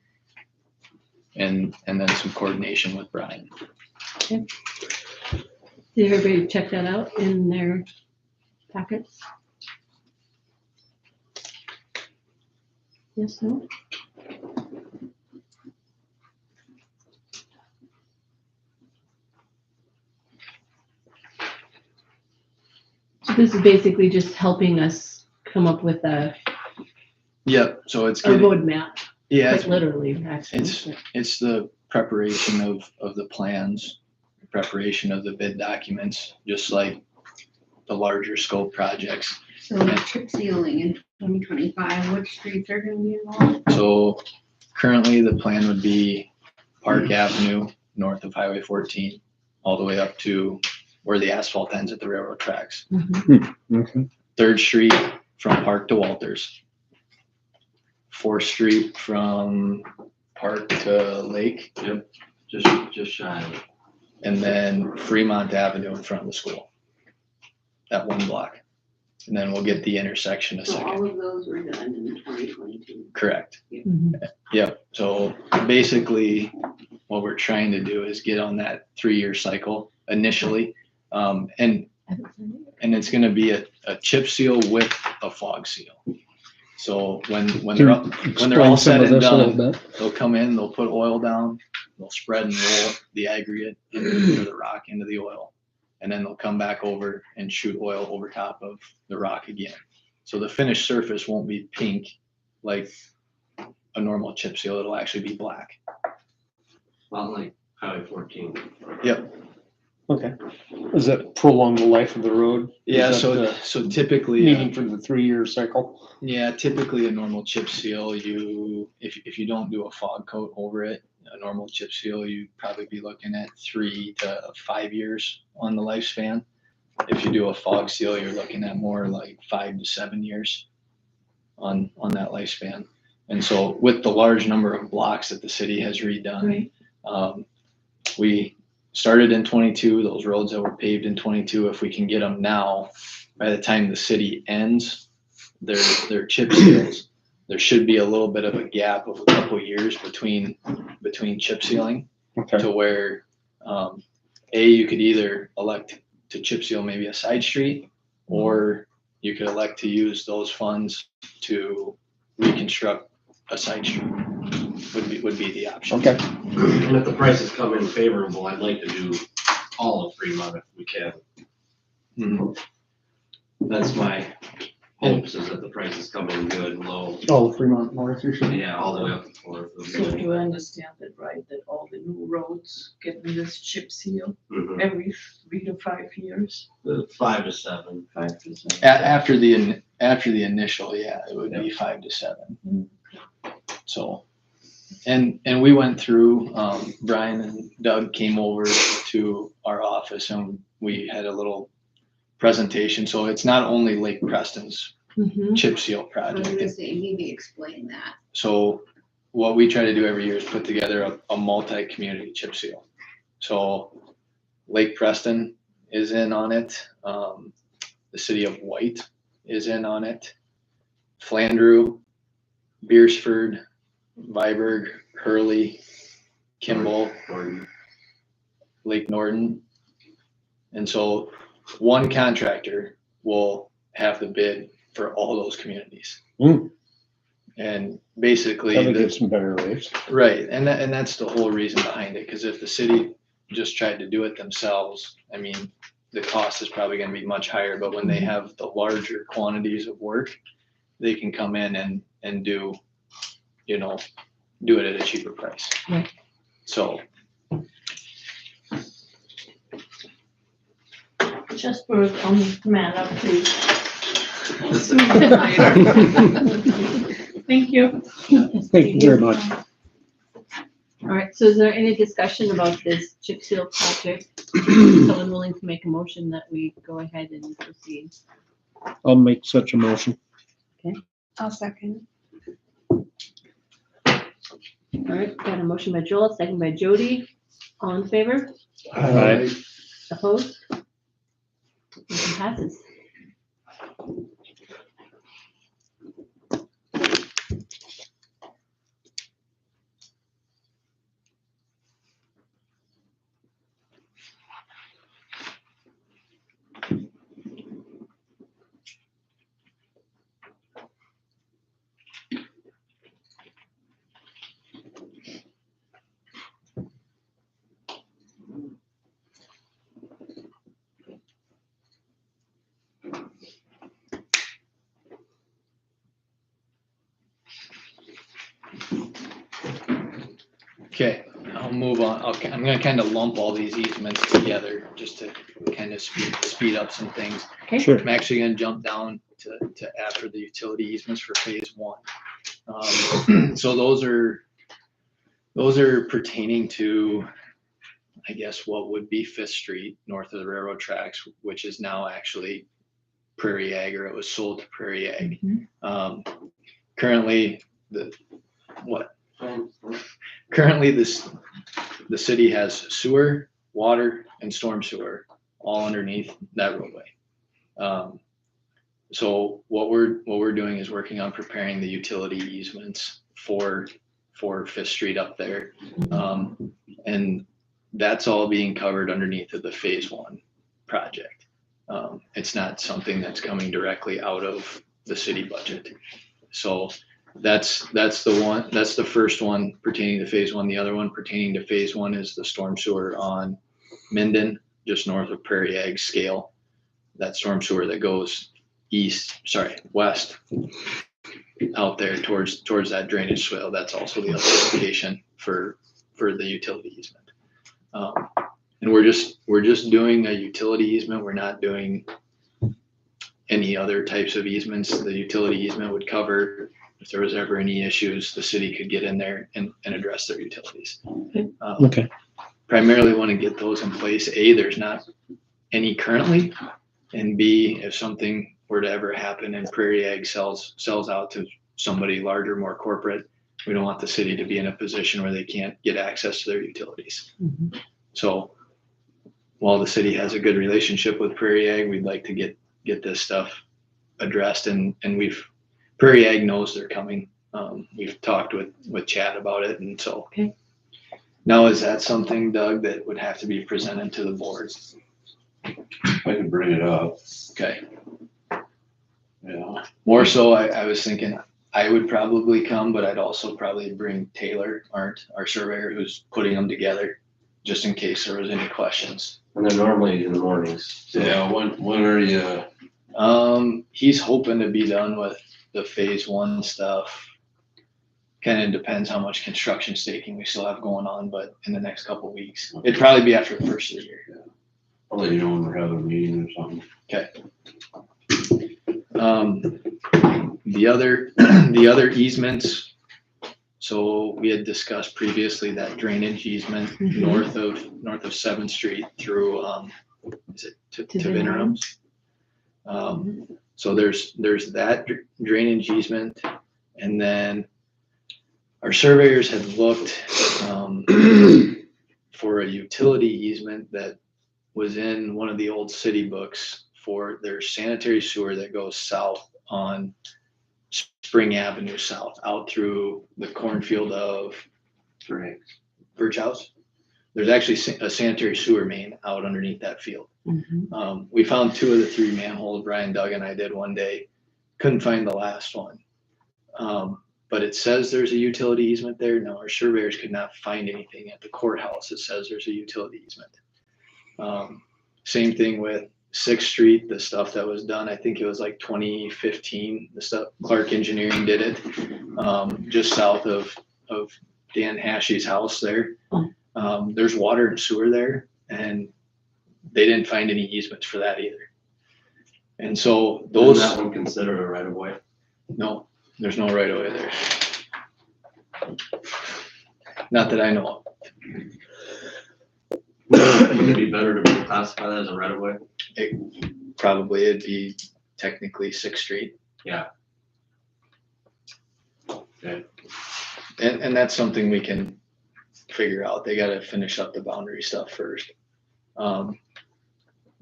and then some coordination with Brian. Okay. Did everybody check that out in their packets? Yes, no? So this is basically just helping us come up with a Yep. So it's roadmap, yeah, quite literally, actually. it's the preparation of the plans, preparation of the bid documents, just like the larger scope projects. So chip sealing in 2025, which streets are gonna be involved? So currently the plan would be Park Avenue, north of Highway 14, all the way up to where the asphalt ends at the railroad tracks. Mhm. Okay. 3rd Street from Park to Walters. 4th Street from Park to Lake, Just shy of it. and then Fremont Avenue in front of the school. That one block. And then we'll get the intersection a So all second. of those were done in 2022. Correct. Mhm. Yep. So basically, what we're trying to do is get on that 3-year cycle initially. And it's gonna be a chip seal with a fog seal. So when they're all Explain some said of and this a little done, bit. they'll come in, they'll put oil down, they'll spread and roll the aggregate or the rock into the oil. And then they'll come back over and shoot oil over top of the rock again. So the finished surface won't be pink like a normal chip seal, it'll actually be black. Not like Highway 14. Yep. Okay. Does that prolong the life of the road? Yeah, Is that so the typically, meaning for the 3-year cycle? yeah, typically a normal chip seal, if you don't do a fog coat over it, a normal chip seal, you'd probably be looking at 3 to 5 years on the lifespan. If you do a fog seal, you're looking at more like 5 to 7 years on that lifespan. And so with the large number of blocks that the city has redone, Right. we started in 22, those roads that were paved in 22, if we can get them now, by the time the city ends their chip seals, there should be a little bit of a gap of a couple years between chip sealing Okay. to where, you could either elect to chip seal maybe a side street, or you could elect to use those funds to reconstruct a side street, would be the option. Okay. And if the prices come in favorable, I'd like to do all of Fremont if we can. Mhm. That's my hopes, is that the prices come in good and low. Oh, Fremont North, you're saying? Yeah, all the way up to Fourth. So do I understand that right, that all the new roads getting this chip seal Mhm. every 3 to 5 years? 5 to 7. 5 to 7? After the initial, yeah, it would be 5 to 7. Mm. So, and we went through, Brian and Doug came over to our office and we had a little presentation. So it's not only Lake Preston's Mhm. chip seal I was project. gonna say, maybe explain that. So what we try to do every year is put together a multi-community chip seal. So Lake Preston is in on it. The city of White is in on it. Flandreau, Beersford, Viborg, Hurley, Kimball, Or Lake Norton. And so one contractor will have the bid for all those communities. Hmm. And basically, That'll get some better rates. right, and that's the whole reason behind it, because if the city just tried to do it themselves, I mean, the cost is probably gonna be much higher, but when they have the larger quantities of work, they can come in and do it at a cheaper price. Right. So, Just work on the matter, please. Thank you. Thank you very much. All right, so is there any discussion about this chip seal project? Someone willing to make a motion that we go ahead and proceed? I'll make such a motion. I'll second. All right, got a motion by Joel, second by Jody. All in favor? Aye. Opposed? Motion passes. okay, I'll move on. I'm gonna kind of lump all these easements together just to kind of speed up some things. Sure. I'm actually gonna jump down to after the utility easements for phase 1. So those are pertaining to, I guess, what would be Fifth Street north of the railroad tracks, which is now actually Prairie Ag, or it was sold to Prairie Ag. Currently, the city has sewer, water, and storm sewer all underneath that roadway. So what we're doing is working on preparing the utility easements for for Fifth Street up there. And that's all being covered underneath of the phase one project. It's not something that's coming directly out of the city budget. So that's the first one pertaining to phase one. The other one pertaining to phase one is the storm sewer on Minden, just north of Prairie Ag Scale. That storm sewer that goes west out there towards that drainage swale. That's also the other location for the utility easement. And we're just doing a utility easement. We're not doing any other types of easements. The utility easement would cover if there was ever any issues, the city could get in there and address their utilities. Okay. Primarily want to get those in place. A, there's not any currently, and B, if something were to ever happen and Prairie Ag sells out to somebody larger, more corporate, we don't want the city to be in a position where they can't get access to their utilities. So while the city has a good relationship with Prairie Ag, we'd like to get this stuff addressed, and Prairie Ag knows they're coming. We've talked with Chad about it, and so. Okay. Now, is that something, Doug, that would have to be presented to the board? I can bring it up, Okay. yeah. More so, I was thinking I would probably come, but I'd also probably bring Taylor, our surveyor, who's putting them together, just in case there was any questions. And they're normally in the mornings. So Yeah, when are you, He's hoping to be done with the phase one stuff. Kind of depends how much construction staking we still have going on, but in the next couple of weeks, it'd probably be after the first of the year. I'll let you know when we're having a meeting or something. Okay. The other easements. So we had discussed previously that drainage easement north of 7th Street through, is it to Vinnerums? So there's that drainage easement, and then our surveyors had looked for a utility easement that was in one of the old city books for their sanitary sewer that goes south on Spring Avenue South, out through the cornfield of Birch House. There's actually a sanitary sewer main out underneath that field. We found 2 of the 3 manholes. Brian, Doug, and I did one day. Couldn't find the last one. But it says there's a utility easement there. Now, our surveyors could not find anything at the courthouse. It says there's a utility easement. Same thing with 6th Street, the stuff that was done, I think it was like 2015, the stuff, Clark Engineering did it, just south of Dan Hashey's house there. There's water and sewer there, and they didn't find any easements for that either. And so those. Is that one considered a right of way? No, there's no right of way there. Not that I know of. Wouldn't it be better to classify that as a right of way? It'd be technically 6th Street. Yeah. Okay. And that's something we can figure out. They gotta finish up the boundary stuff first.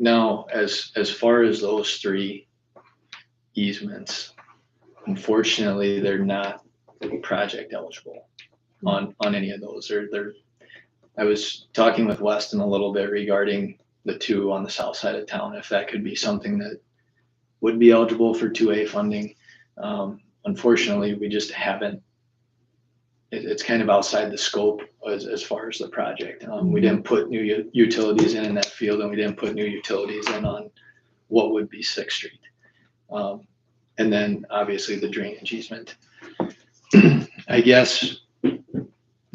Now, as far as those 3 easements, unfortunately, they're not project eligible on any of those. I was talking with Weston a little bit regarding the 2 on the south side of town, if that could be something that would be eligible for 2A funding. Unfortunately, we just haven't. It's kind of outside the scope as far as the project. We didn't put new utilities in that field, and we didn't put new utilities in on what would be 6th Street. And then obviously the drainage easement. I guess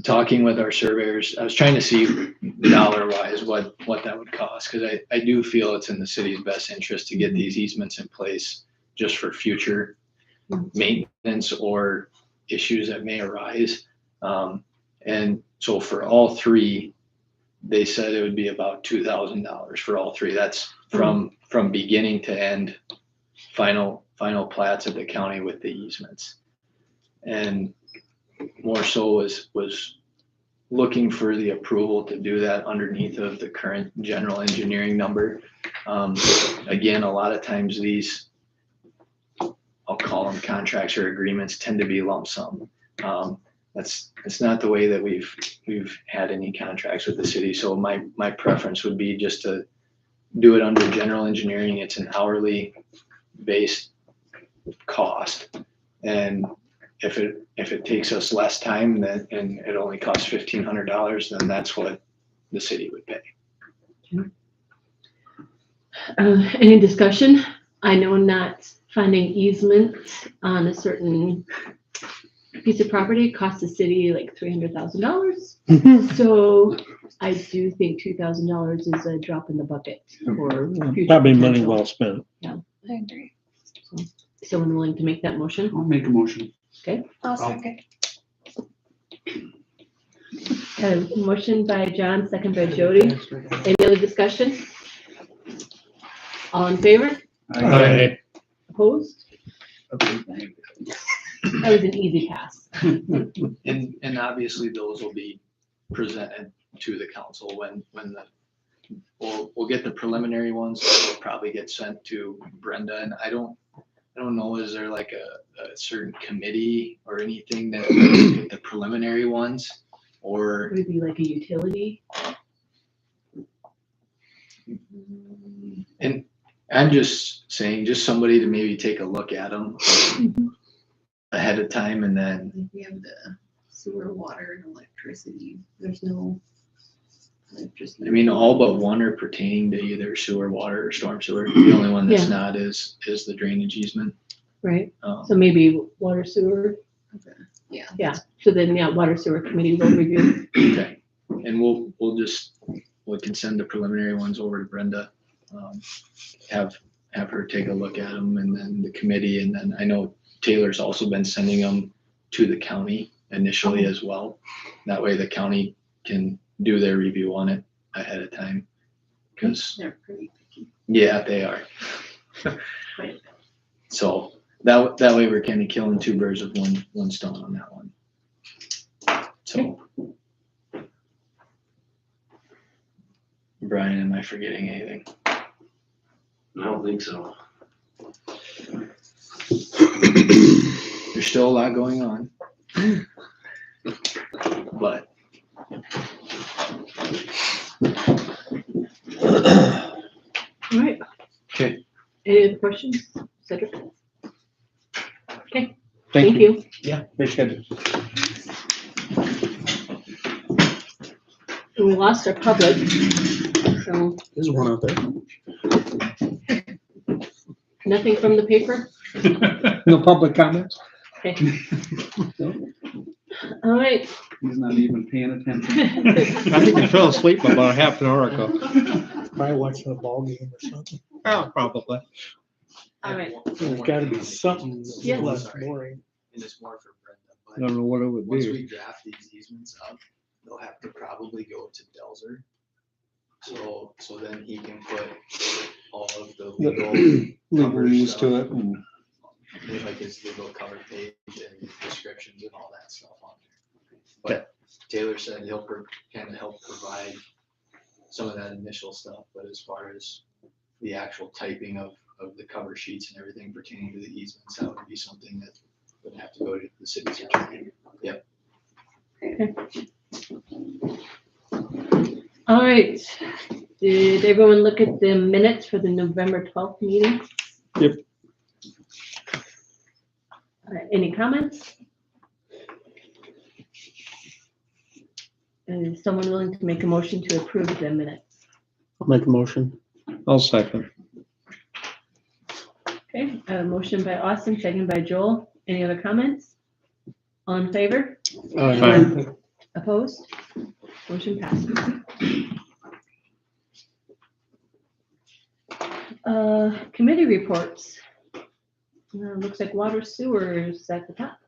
talking with our surveyors, I was trying to see dollar wise what that would cost, because I do feel it's in the city's best interest to get these easements in place just for future maintenance or issues that may arise. And so for all 3, they said it would be about $2,000 for all 3. That's from beginning to end, final plats of the county with the easements. And more so was looking for the approval to do that underneath of the current general engineering number. Again, a lot of times these, I'll call them contracts or agreements, tend to be lump sum. It's not the way that we've had any contracts with the city. So my preference would be just to do it under general engineering. It's an hourly based cost. And if it takes us less time and it only costs $1,500, then that's what the city would pay. Any discussion? I know not finding easement on a certain piece of property costs the city like $300,000. So I do think $2,000 is a drop in the bucket for future Probably money potential. well spent. I agree. Someone willing to make that motion? I'll make a motion. I'll second. Motion by John, second by Jody. Any other discussion? All in favor? Aye. Opposed? That was an easy pass. And obviously those will be presented to the council when we'll get the preliminary ones. They'll probably get sent to Brenda, and I don't know, is there like a certain committee or anything that looks at the preliminary ones? Or Would it be like a utility? and I'm just saying, just somebody to maybe take a look at them ahead of time, and then We have the sewer, water, and electricity. There's no electricity. I mean, all but one are pertaining to either sewer, water, or storm sewer. The only one that's Yeah. not is the drainage easement. Right, Um, so maybe water sewer, Yeah. yeah, so then, yeah, water sewer committee will review. Okay, and we can send the preliminary ones over to Brenda. Have her take a look at them, and then the committee, and then I know Taylor's also been sending them to the county initially as well. That way the county can do their review on it ahead of time. Cause They're pretty picky. yeah, they are. Quite a bit. So that way we're kind of killing two birds with one stone on that one. So. Brian, am I forgetting anything? I don't think so. There's still a lot going on. But. All right. Okay. Any other questions? Cedric? Okay, Thank thank you. you. Yeah, appreciate it. We lost our public, so There's one out there. nothing from the paper? No public comments? Okay. All right. He's not even paying attention. I think I fell asleep about a half an hour ago. Probably watching a ball game or something. Oh, probably. All right. There's gotta be something that's Yes. less boring. And it's more for Brenda, I don't know what it would once be. we draft these easements up, they'll have to probably go to Delzer. So then he can put all of the Legal use to it and. like his legal cover page and descriptions and all that stuff on there. But Taylor said he'll kind of help provide some of that initial stuff, but as far as the actual typing of the cover sheets and everything pertaining to the easements, that would be something that would have to go to the city's attorney. Yep. All right. Did everyone look at the minutes for the November 12th meeting? Yep. Any comments? Is someone willing to make a motion to approve the minutes? I'll make a motion. I'll second. Okay, a motion by Austin, second by Joel. Any other comments? All in favor? Aye. Opposed? Motion passes. Committee reports. Looks like water sewers at the top.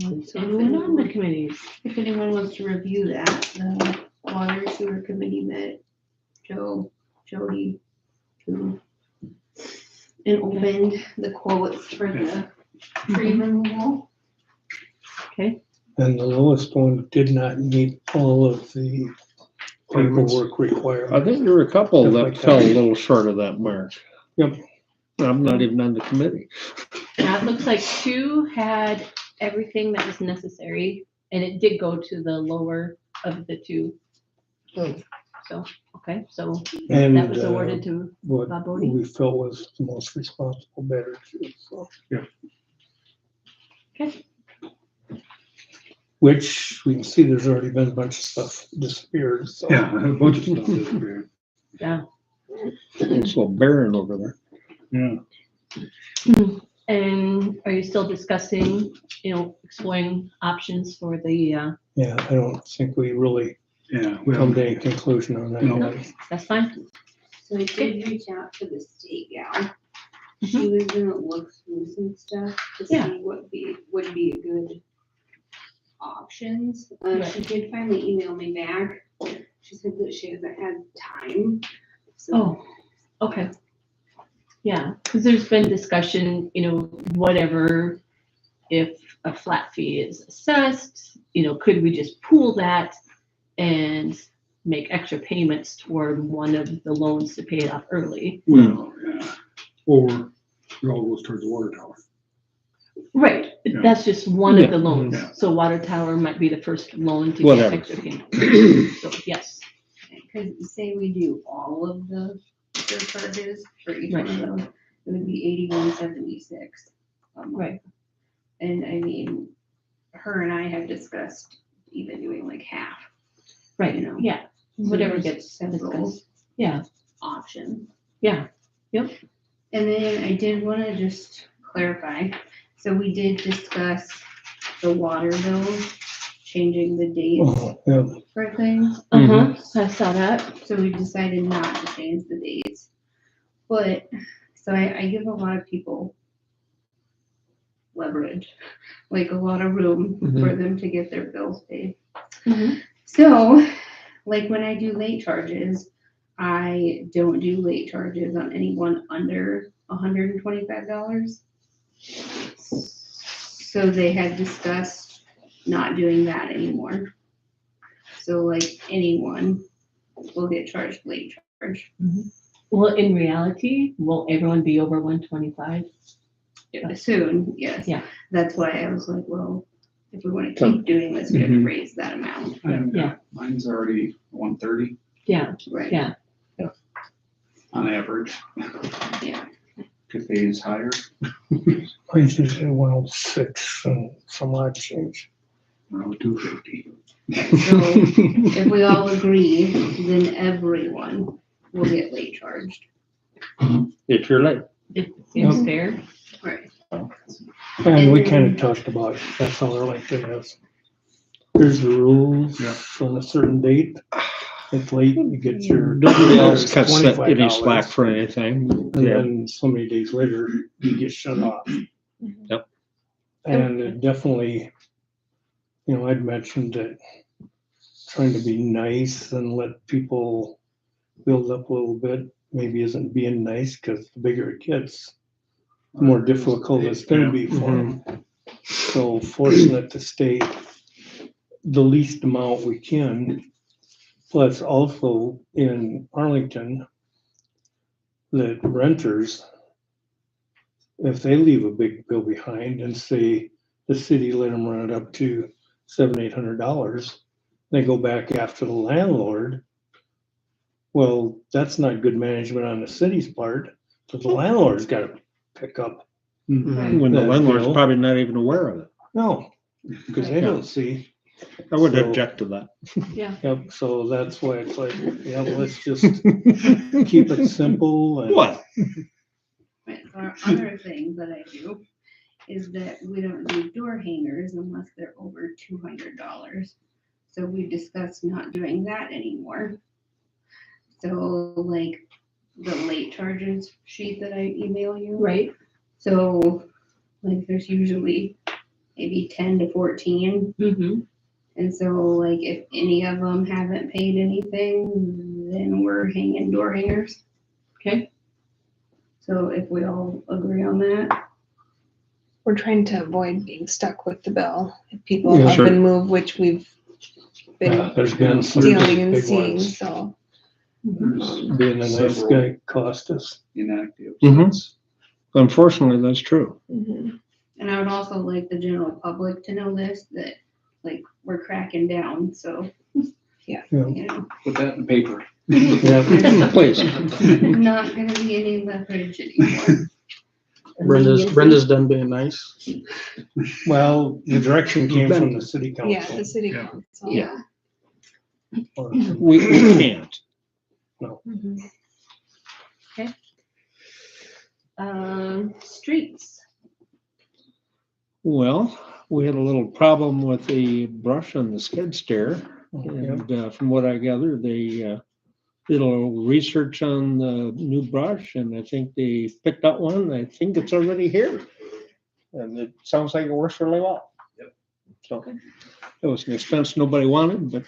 What's going on in the committees? If anyone wants to review that, the water sewer committee met Joe, Jody, who, and opened the quotes for the tree removal. Okay, And the lowest one did not meet all of the paperwork I requirement. think there were a couple Stuff that like fell a that. little short of that mark. Yep. I'm not even on the committee. Now, it looks like 2 had everything that was necessary, and it did go to the lower of the 2. So, okay, so And that was awarded to what Bob Bodie. we felt was the most responsible bidder too, so. Yeah. Okay. Which we can see there's already been a bunch of stuff disappeared, so. Yeah, a bunch of stuff disappeared. Yeah. It's so barren over there. Yeah. And are you still discussing, exploring options for the, Yeah, I don't think we really Yeah. come to any conclusion on that. No. yet. that's fine? So I did reach out to the state gal. She was gonna look through some stuff to Yeah. see what would be a good options. Right. She did finally email me back. She said that she hasn't had time. So Oh, okay. Yeah, because there's been discussion, whatever, if a flat fee is assessed, could we just pool that and make extra payments toward one of the loans to pay it off early? Well, yeah. Or it all goes towards the water tower. Right, Yeah. that's just one of the Yeah. loans. Yeah. So water tower might be the first loan to get Whatever. extra payment. So, yes, because say we do all of the surcharges for each one of them, it would be 81.76 a month. right, And I mean, her and I have discussed even doing like half. right, yeah, whatever There's gets several discussed. Yeah, options. yeah, And then I did want to just clarify, so we did discuss the water bill, changing the dates Oh, yeah. for things. uh-huh, I saw that. So we decided not to change the dates. But, so I give a lot of people leverage, like a lot of room for them to get their bills paid. Mhm. So, like when I do late charges, I don't do late charges on anyone under $125. So they had discussed not doing that anymore. So like anyone will get charged late charge. Well, in reality, will everyone be over 125? Soon, yes. Yeah. That's why I was like, well, if we want to keep doing this, we have to raise that amount. Yeah. Mine's already 130 Yeah, Right. yeah, on average. Yeah. Could be is higher. Mine's usually 106 and some odd change. Around 250. So if we all agree, then everyone will get late charged. If you're late. it seems fair. Right. And we kind of talked about, that's all our like to is. There's the rules Yeah. on a certain date. If late, you get your. Nobody else cuts any $25. slack for anything. And Yeah. then so many days later, you get shut off. Yep. And it definitely, I'd mentioned that trying to be nice and let people build up a little bit maybe isn't being nice, because the bigger it gets, the more difficult it's gonna be for them. So forcing it to stay the least amount we can. Plus also in Arlington, that renters, if they leave a big bill behind and say the city let them run it up to $700-800, they go back after the landlord. Well, that's not good management on the city's part, but the landlord's got to pick up. When the That landlord's bill. probably not even aware of it. No, because they don't see. I would So- object to that. Yep, so that's why it's like, yeah, let's just keep it simple and. What? Right. Our other thing that I do is that we don't do door hangers unless they're over $200. So we discussed not doing that anymore. So like the late charges sheet that I email you. Right, So like there's usually maybe 10 to 14. mm-hmm, And so like if any of them haven't paid anything, then we're hanging door hangers. okay, So if we all agree on that. We're trying to avoid being stuck with the bill. If people Yeah, up sure. and move, which we've been There's been some dealing and big seeing, ones. so. Being a nice guy cost us. Inactive. Mhm. Unfortunately, that's true. Mhm. And I would also like the general public to know this, that like we're cracking down, so. Yeah. You know, Put that in paper. Yeah, please. not gonna be any leverage anymore. Brenda's done being nice. Well, the direction came from the city Yeah, council. the city Yeah. council. Yeah. We can't. Mhm. Streets. Well, we had a little problem with the brush on the skid steer. And from what I gather, they did a little research on the new brush and I think they picked out one. I think it's already here. And it sounds like it works really well. Yep. So it was an expense nobody wanted, but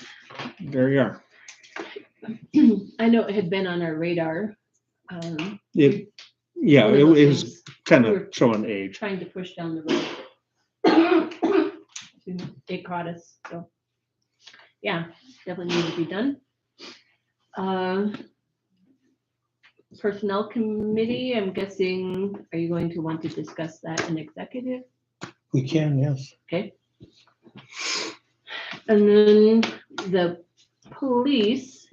there you are. I know it had been on our radar. It, yeah, One of it those was things kind we of were showing age. Trying to push down the road. It caught us, so. Yeah, definitely need to be done. Personnel committee, I'm guessing, are you going to want to discuss that in executive? We can, yes. Okay. And then the police,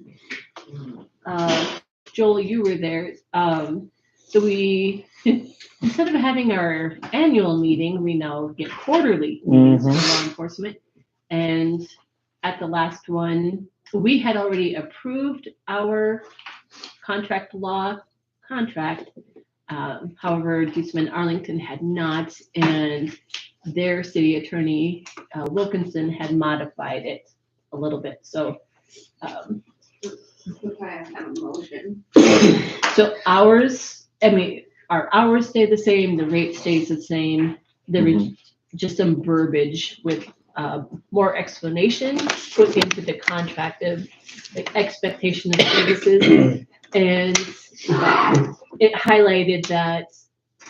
Joel, you were there. So we, instead of having our annual meeting, we now get quarterly meetings for law enforcement. And at the last one, we had already approved our contract law contract. However, Duesman Arlington had not, and their city attorney, Wilkinson, had modified it a little bit. So, If I have a motion. so ours, I mean, our hours stay the same, the rate stays the same. There is just some verbiage with more explanation put into the contract of the expectation of services. And it highlighted that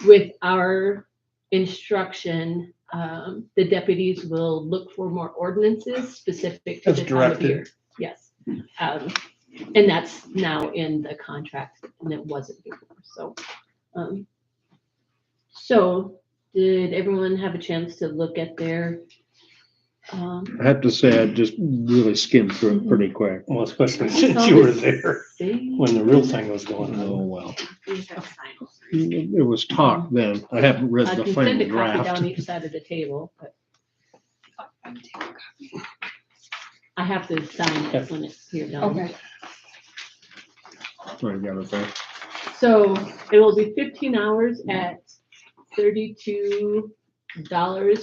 with our instruction, the deputies will look for more ordinances specific to As the time of directed. year. Yes. And that's now in the contract and it wasn't before, so. So did everyone have a chance to look at their? I have to say, I just really skimmed through it pretty quick. Well, especially since you were there when the real thing was going Oh, on. well. These have signs. It was talk then. I haven't read I the can send final a copy draft. down each side of the table, but I have to sign it when it's here done. Okay. I got it there. So it will be 15 hours at $32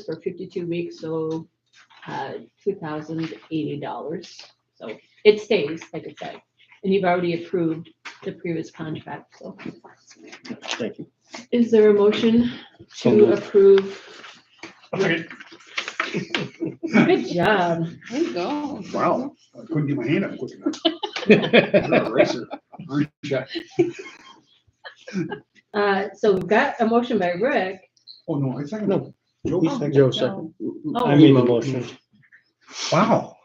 for 52 weeks, so $2,080. So it stays, like I said, and you've already approved the previous contract, so. Thank you. Is there a motion So to moved. approve? Okay. Good job. There you go. Wow. I couldn't get my hand up quick enough. You're a racer. Aren't you? So we've got a motion by Rick. Oh, no, I second. No. Joe? Joe second. I made the motion. Wow.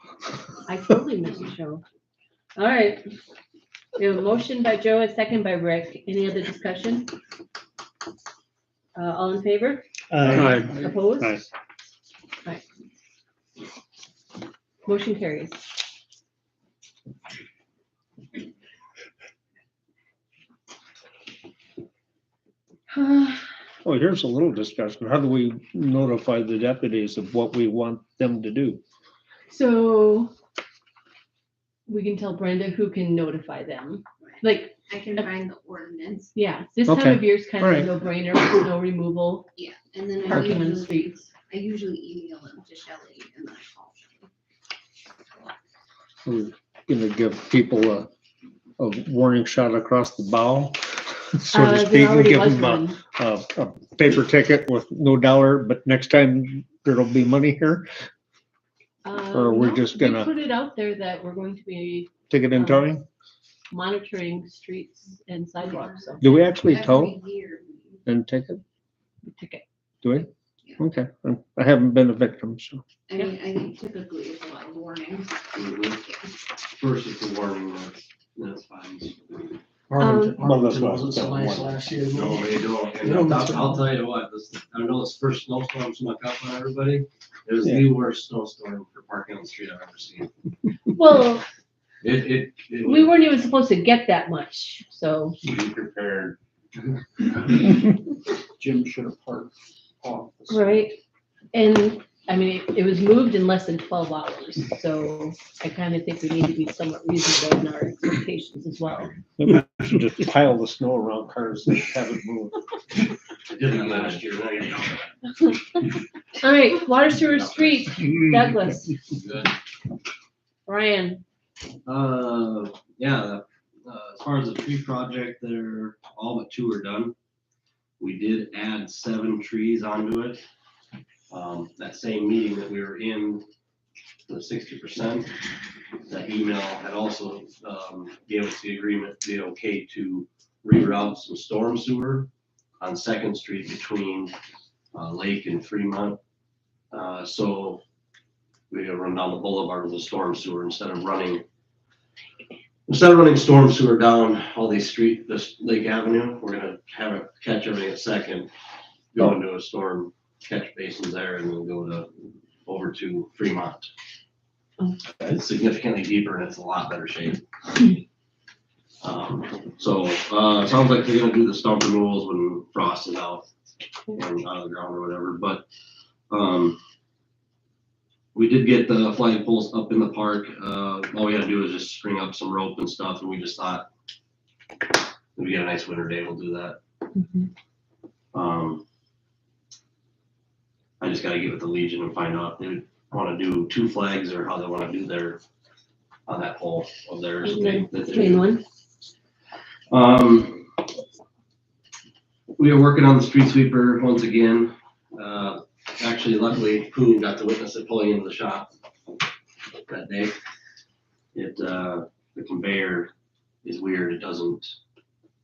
I totally missed the show. All right. We have a motion by Joe, a second by Rick. Any other discussion? All in favor? Opposed? Aye. Aye. Motion carries. Well, here's a little discussion. How do we notify the deputies of what we want them to do? So we can tell Brenda who can notify them. Like, I can find the ordinance, yeah, this time Okay. of year is kind of a All no-brainer, snow removal, yeah, and then parking on the streets. I usually email them to Shelley and then I call We're Shelley. gonna give people a warning shot across the bow, so to There speak, and already give was them one. a paper ticket with no dollar, but next time there'll be money here. Or we're No, just we gonna- put it out there that we're going to be Ticket and towing? monitoring streets and sidewalks, so Do we actually tow Every year, and ticket? ticket. Do we? yeah, Okay, I haven't been a victim, so. I mean, I think typically it's a lot of warnings. First is the warning, that's fine. Arlington, Well, that's Arlington what I wasn't was so gonna nice wonder. last year. No, they don't. They And don't I'll tell you what, I know this first snowstorm snuck up on everybody. It was Yeah. the worst snowstorm for parking on the street I've ever seen. Well, It we weren't even supposed to get that much, so. be prepared. Jim should have parked off. Right, and, I mean, it was moved in less than 12 hours, so I kind of think we need to be somewhat reasonable in our expectations as well. Maybe we should just pile the snow around cars that haven't moved. I did that last year, now you know. All right, water sewer street, Douglas, Good. Ryan, Yeah, as far as the tree project, they're all but 2 are done. We did add 7 trees onto it. That same meeting that we were in, the 60%, that email had also, gave us the agreement, the okay to reroute some storm sewer on Second Street between, Lake and Fremont. So we're gonna run down the boulevard with the storm sewer instead of running storm sewer down all these this Lake Avenue. We're gonna have it catch everything at Second, go into a storm catch basins there, and then go over to Fremont. It's significantly deeper and it's a lot better shape. It sounds like they're gonna do the stump removals when frost is out and out of the ground or whatever, but, we did get the flag poles up in the park. All we gotta do is just string up some rope and stuff, and we just thought, if we get a nice winter day, we'll do that. I just gotta get with the Legion and find out if they wanna do 2 flags or how they wanna do their, on that pole of theirs. main one. We are working on the street sweeper once again. Actually, luckily, Pooh got to witness it pulling into the shop that day. The conveyor is weird. It doesn't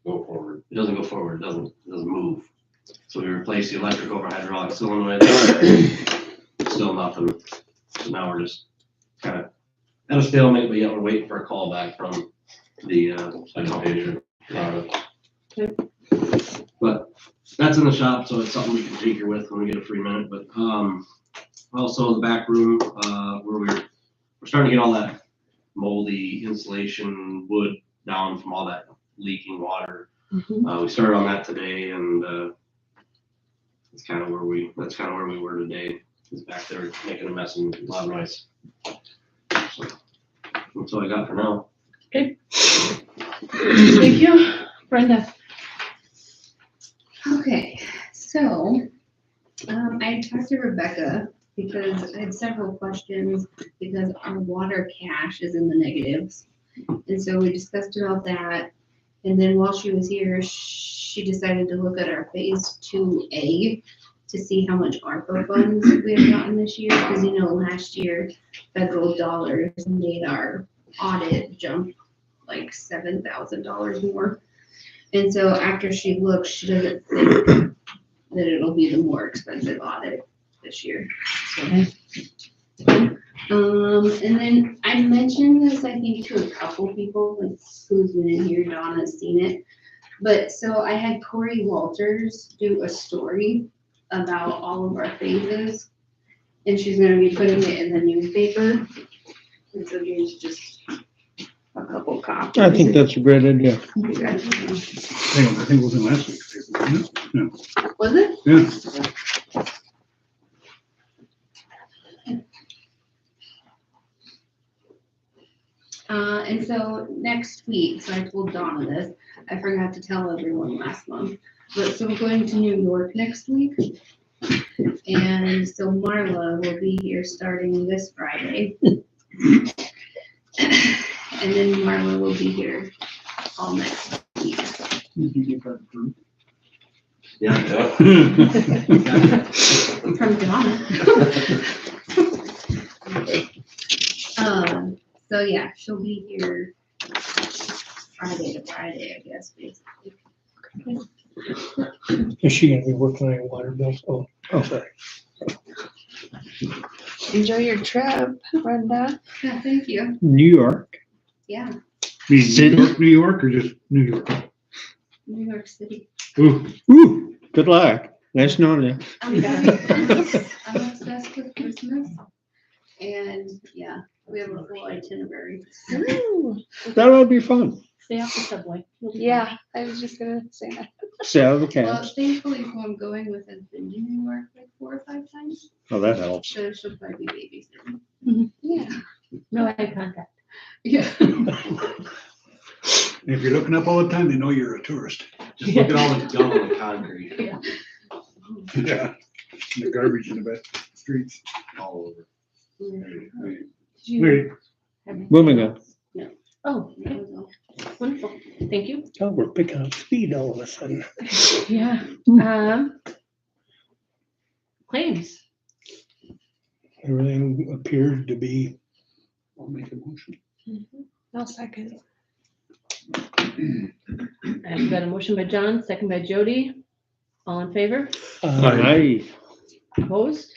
go forward. It doesn't go forward. It doesn't move. So we replaced the electric over hydraulic solenoid. Still nothing. So now we're just kind of at a stalemate, but yet we're waiting for a call back from the company. But that's in the shop, so it's something we can tinker with when we get a free minute. But also the back room, where we're starting to get all that moldy insulation wood down from all that leaking water. We started on that today, and that's kind of where we were today. Is back there making a mess and a lot of noise. So that's all I got for now. Okay. Thank you, Brenda. Okay, so, I talked to Rebecca because I had several questions because our water cash is in the negatives. And so we discussed about that. And then while she was here, she decided to look at our phase 2A to see how much ARPA funds we have gotten this year. Because last year, federal dollars made our audit jump like $7,000 more. And so after she looks, she doesn't think that it'll be the more expensive audit this year. So, and then I mentioned this, I think, to a couple people, like who's been in here, Donna's seen it. But so I had Corey Walters do a story about all of our phases. And she's gonna be putting it in the newspaper. And so here's just a couple copies. I think that's a great idea. You guys know. I think it was in last week's paper, wasn't it? Was it? Yeah. And so next week, so I told Donna this, I forgot to tell everyone last month, but so we're going to New York next week. And so Marla will be here starting this Friday. And then Marla will be here all next week. Did you get that approved? Yeah. From Donna. So yeah, she'll be here Friday to Friday, I guess, basically. Is she gonna be working on your water bills? Oh, Oh, sorry. Enjoy your trip, Brenda. Yeah, thank you. New York. Yeah, New York or just New York? New York City. Ooh, Ooh, good luck. Nice knowing you. I'm obsessed with Christmas. And yeah, we have a full itinerary. Ooh, That would be fun. Stay off the subway. You'll be yeah, I was just gonna say that. Stay out of the Well, cabs. thankfully, who I'm going with has been to New York like 4 or 5 times. Oh, that helps. So she'll probably be babysitting. Yeah. fine. No eye contact. Yeah. if you're looking up all the time, they know you're a tourist. Just look at all the gum on the concrete Yeah. The garbage in the back streets. all over. Did you Wait, have anything Moving on. else? Oh, okay, wonderful. Thank you. Oh, we're picking up speed all of a sudden. Yeah. Claims. Everything appears to be, I'll make a motion. I'll second. I've got a motion by John, second by Jody. All in favor? aye. Opposed?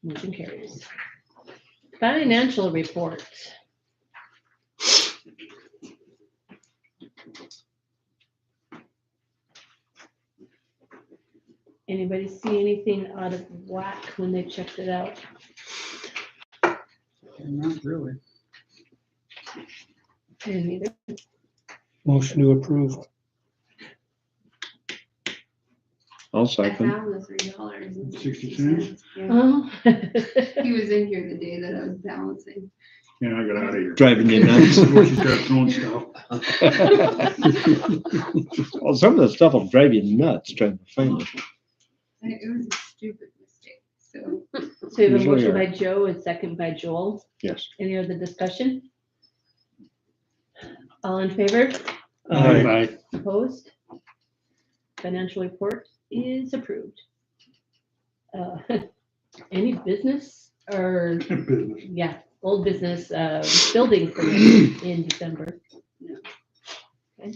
Motion carries. Financial report. Anybody see anything out of whack when they checked it out? Not really. I didn't either. Motion to approve. I'll I second. found the $3.60. 60 cents? Yeah. Oh. He was in here the day that I was balancing. Yeah, I got out of here. Driving you nuts. Before she started throwing stuff. Well, some of the stuff will drive you nuts trying to find it. And it was a stupid mistake, so. So you have a Usually motion are. by Joe and second by Joel. Yes. Any other discussion? All in favor? Aye. Opposed? Financial report is approved. Any business or, Business. yeah, old business, building permit in December? No. Okay.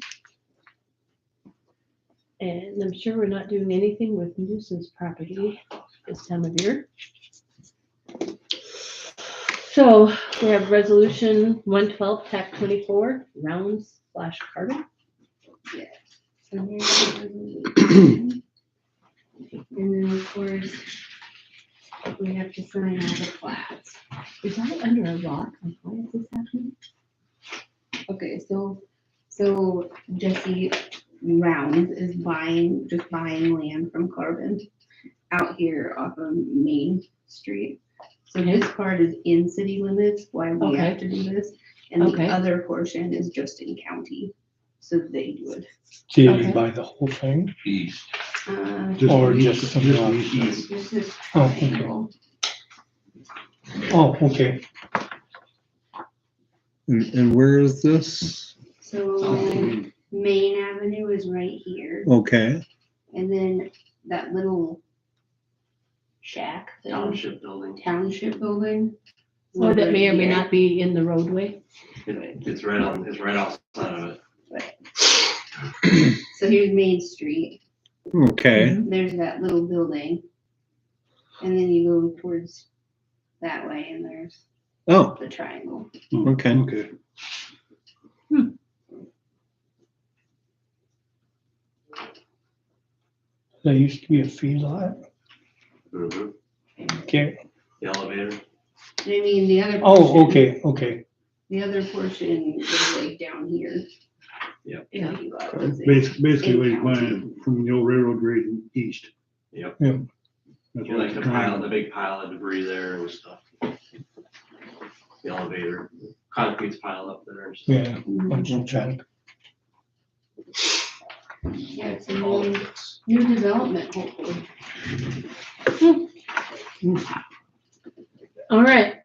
And I'm sure we're not doing anything with nuisance property this time of year. So we have resolution 112, TAC 24, rounds/carbon. So here's the resolution. And then, of course, we have to sign all the plats. Is that under a rock? Like, why is this happening? Okay, so Jesse Rounds is just buying land from Carbon out here off of Main Street. So this part is in city limits, why we have to do this, and the Okay. other portion is just in county, so they do it. So you Okay. buy the whole thing? East. Or just some east. East. This is Oh, okay. triangle. Oh, okay. And where is this? So Main Avenue is right here, Okay, and then that little shack thing, Township building. township building. Or that may or may Right not be in the roadway. It's right outside of it. here. So here's Main Street, okay. there's that little building. And then you go towards that way and there's Oh, the triangle. okay. Okay. That used to be a feedlot. Mhm. Okay. The elevator. I mean, the other. Oh, portion- okay. The other portion is like down here. Yep. Yeah. Basically, what he's buying from the old railroad grade east. Yep. Yeah. That's You what like it's the pile, trying. the big pile of debris there and stuff. The elevator, concrete's piled up there and stuff. Yeah. Bunch of junk. Yeah, it's a All new, of it's- new development, hopefully. All right,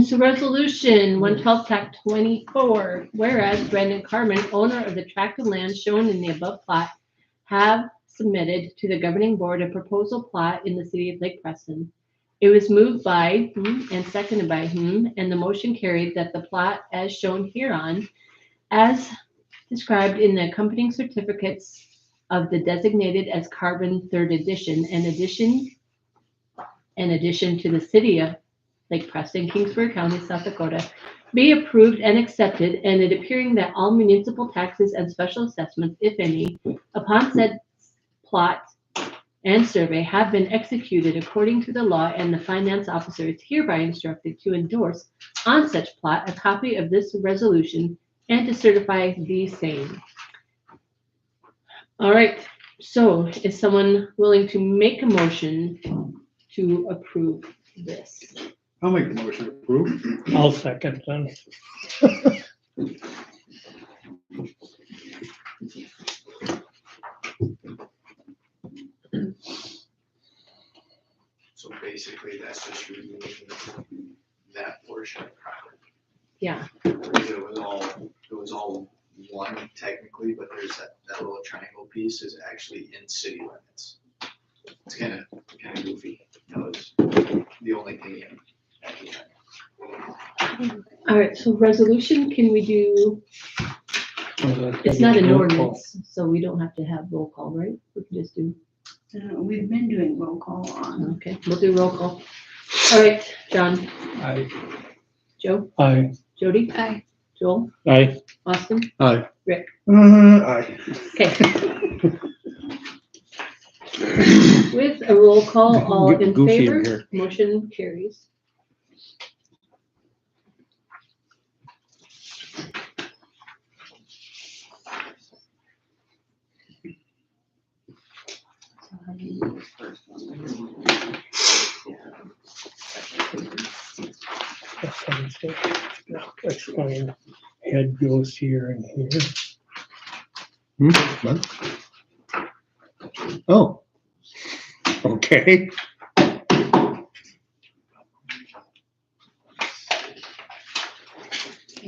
so resolution 112, TAC 24, whereas Brandon Carmen, owner of the tract of land shown in the above plot, have submitted to the governing board a proposal plot in the city of Lake Preston. It was moved by and seconded by and the motion carried that the plot as shown hereon, as described in the accompanying certificates of the designated as carbon third edition, in addition to the city of Lake Preston, Kingsbury County, South Dakota, be approved and accepted, and it appearing that all municipal taxes and special assessments, if any, upon said plot and survey have been executed according to the law, and the finance officer is hereby instructed to endorse on such plot a copy of this resolution and to certify the same. All right, so is someone willing to make a motion to approve this? I'll make the motion to approve. I'll second then. So basically, that's just removing that portion of property. Yeah, Because it was all one technically, but there's that little triangle piece is actually in city limits. It's kind of goofy. That was the only thing in at the time. all right, so resolution, can we do, it's not an ordinance, so we don't have to have roll call, right? We can just do, We've been doing roll call on. okay, we'll do roll call. All right, John, Aye. Joe, Aye. Jody, Aye. Joel, Aye. Austin, Aye. Aye. okay. With a roll call, all Get in goofy in favor, here. motion carries. Explain, head goes here and here. Hmm, what? Oh. Okay.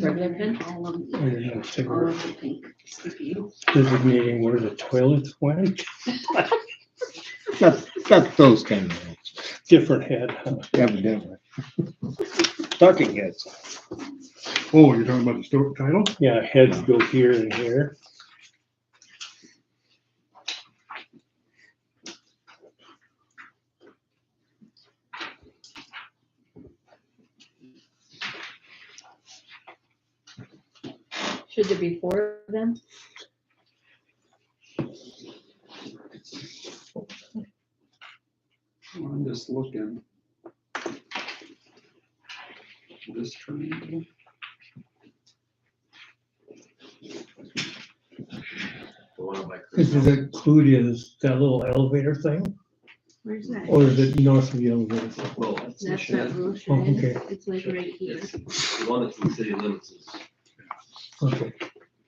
Regular pen? All of We're gonna all figure of the pink sticky. designating where the toilets went. Got those kind of Different head, huh? evidently. Talking heads. Oh, you're talking about the store title? Yeah, heads go here and here. Should there be four of them? I'm just looking. This triangle. The one up by Does Chris. it include is that little elevator thing, Where's that? or is it north of the elevator? Well, That's that little Oh, shed. okay. It's like right here. it's the one that's in city limits is, Okay.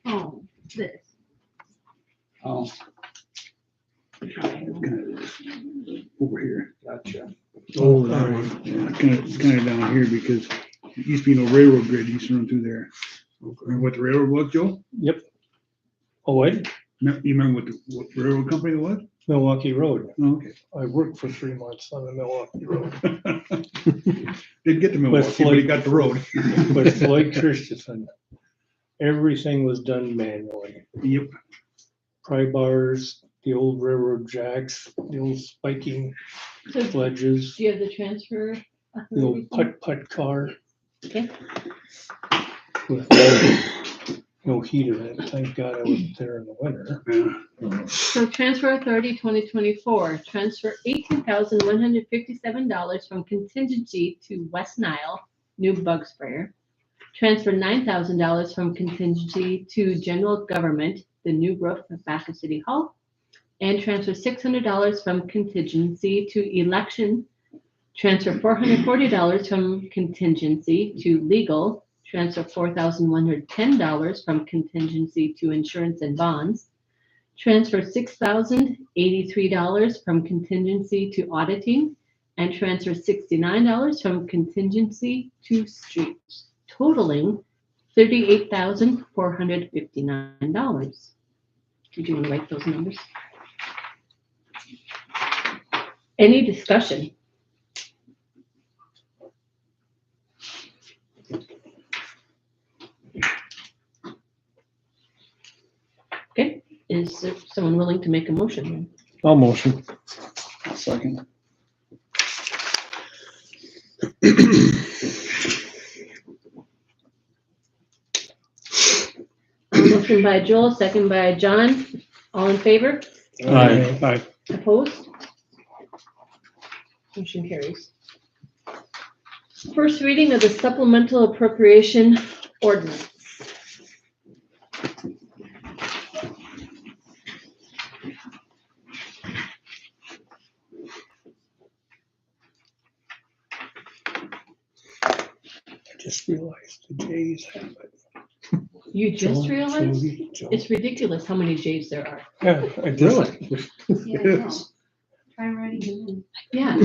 Oh, this. Oh, over here. Gotcha. Oh, that one. Yeah, it's kind of down here because it used to be no railroad grid used to run through there. Remember what the railroad was, Joe? Yep. Oh, wait, You remember what railroad company it was? Milwaukee Road. Oh, okay. I worked for 3 months on the Milwaukee Road Didn't get to Milwaukee, but he got the road. with Floyd Christensen. Everything was done manually. Yep. Pry bars, the old railroad jacks, the old spiking So sledges, do you have the transfer? the old putt car. Okay. With no heat in it. Thank God I was there in the winter. Yeah. So transfer authority 2024, transfer $18,157 from contingency to West Nile, new bug sprayer. Transfer $9,000 from contingency to general government, the new roof at back of City Hall. And transfer $600 from contingency to election. Transfer $440 from contingency to legal. Transfer $4,110 from contingency to insurance and bonds. Transfer $6,083 from contingency to auditing, and transfer $69 from contingency to streets, totaling $38,459. Did you want to write those numbers? Any discussion? Okay, Is there someone willing to make a motion? I'll motion. Second. Motion by Joel, second by John. All in favor? Aye. Opposed? Motion carries. First reading of the supplemental appropriation ordinance. I just realized the J's have it. You just Joe, realized? Jody, Joe. It's ridiculous how many J's there are. Yeah, I just. Yeah, I know. Try writing it in. Yeah.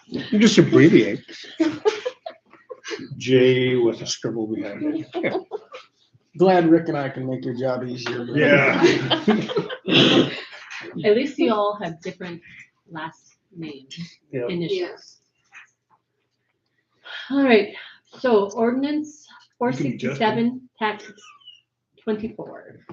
You just abbreviate. J with a scribble behind it. Glad Rick and I can make your job easier. but- Yeah. At least you all have different last names, Yep. initials. All right, so ordinance four You can adjust sixty-seven, tax 24.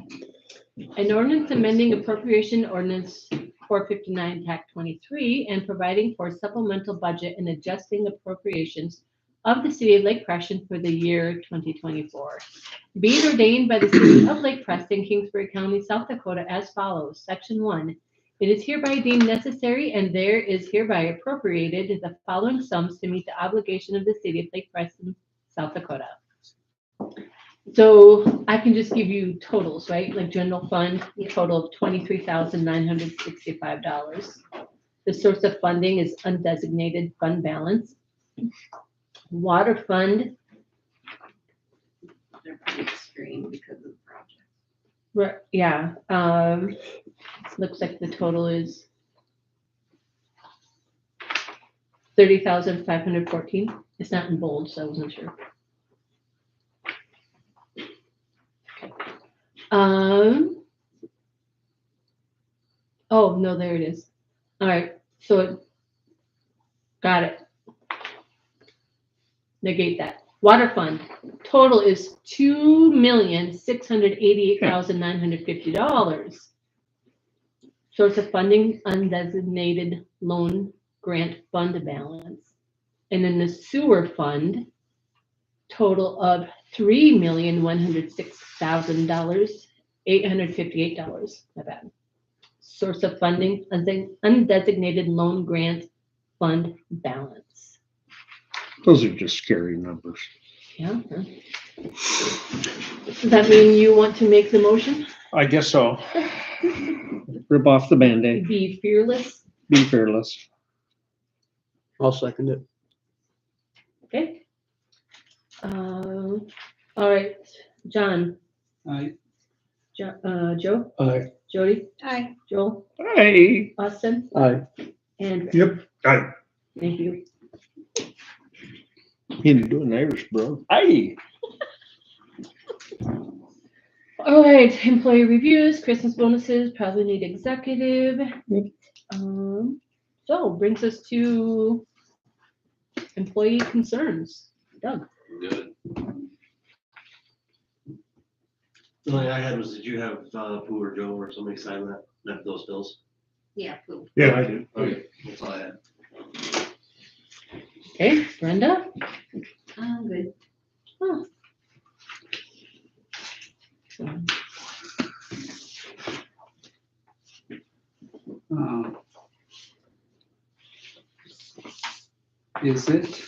An ordinance amending appropriation ordinance 459, tax 23, and providing for supplemental budget and adjusting appropriations of the city of Lake Preston for the year 2024. Be it ordained by the city of Lake Preston, Kingsbury County, South Dakota as follows. Section 1. It is hereby deemed necessary and there is hereby appropriated the following sums to meet the obligation of the city of Lake Preston, South Dakota. So I can just give you totals, right? Like general fund, a total of $23,965. The source of funding is undesignated fund balance. Water fund, They're pretty extreme because of the project. yeah, looks like the total is 30,514. It's not in bold, so I wasn't sure. Oh, no, there it is. All right, so got it. Negate that. Water fund, total is $2,688,950. Source of funding, undesignated loan grant fund balance. And then the sewer fund, total of $3,106,858. My bad. Source of funding, undesignated loan grant fund balance. Those are just scary numbers. Yeah. Does that mean you want to make the motion? I guess so. Rip off the Band-Aid, Be fearless. be fearless. I'll second it. Okay. All right, John, Aye. Joe, Aye. Jody, Aye. Joel, Hey. Austin, Aye. and Rick. Yep. Aye. Thank you. You need to do an Irish, bro. Aye. All right, employee reviews, Christmas bonuses, probably need executive. So brings us to employee concerns. Doug. Good. The only I had was, did you have Pooh or Joe or somebody sign those bills? Yeah, cool. Yeah, I do. Okay, that's all I had. Okay, Brenda. Good. Oh. So, Is it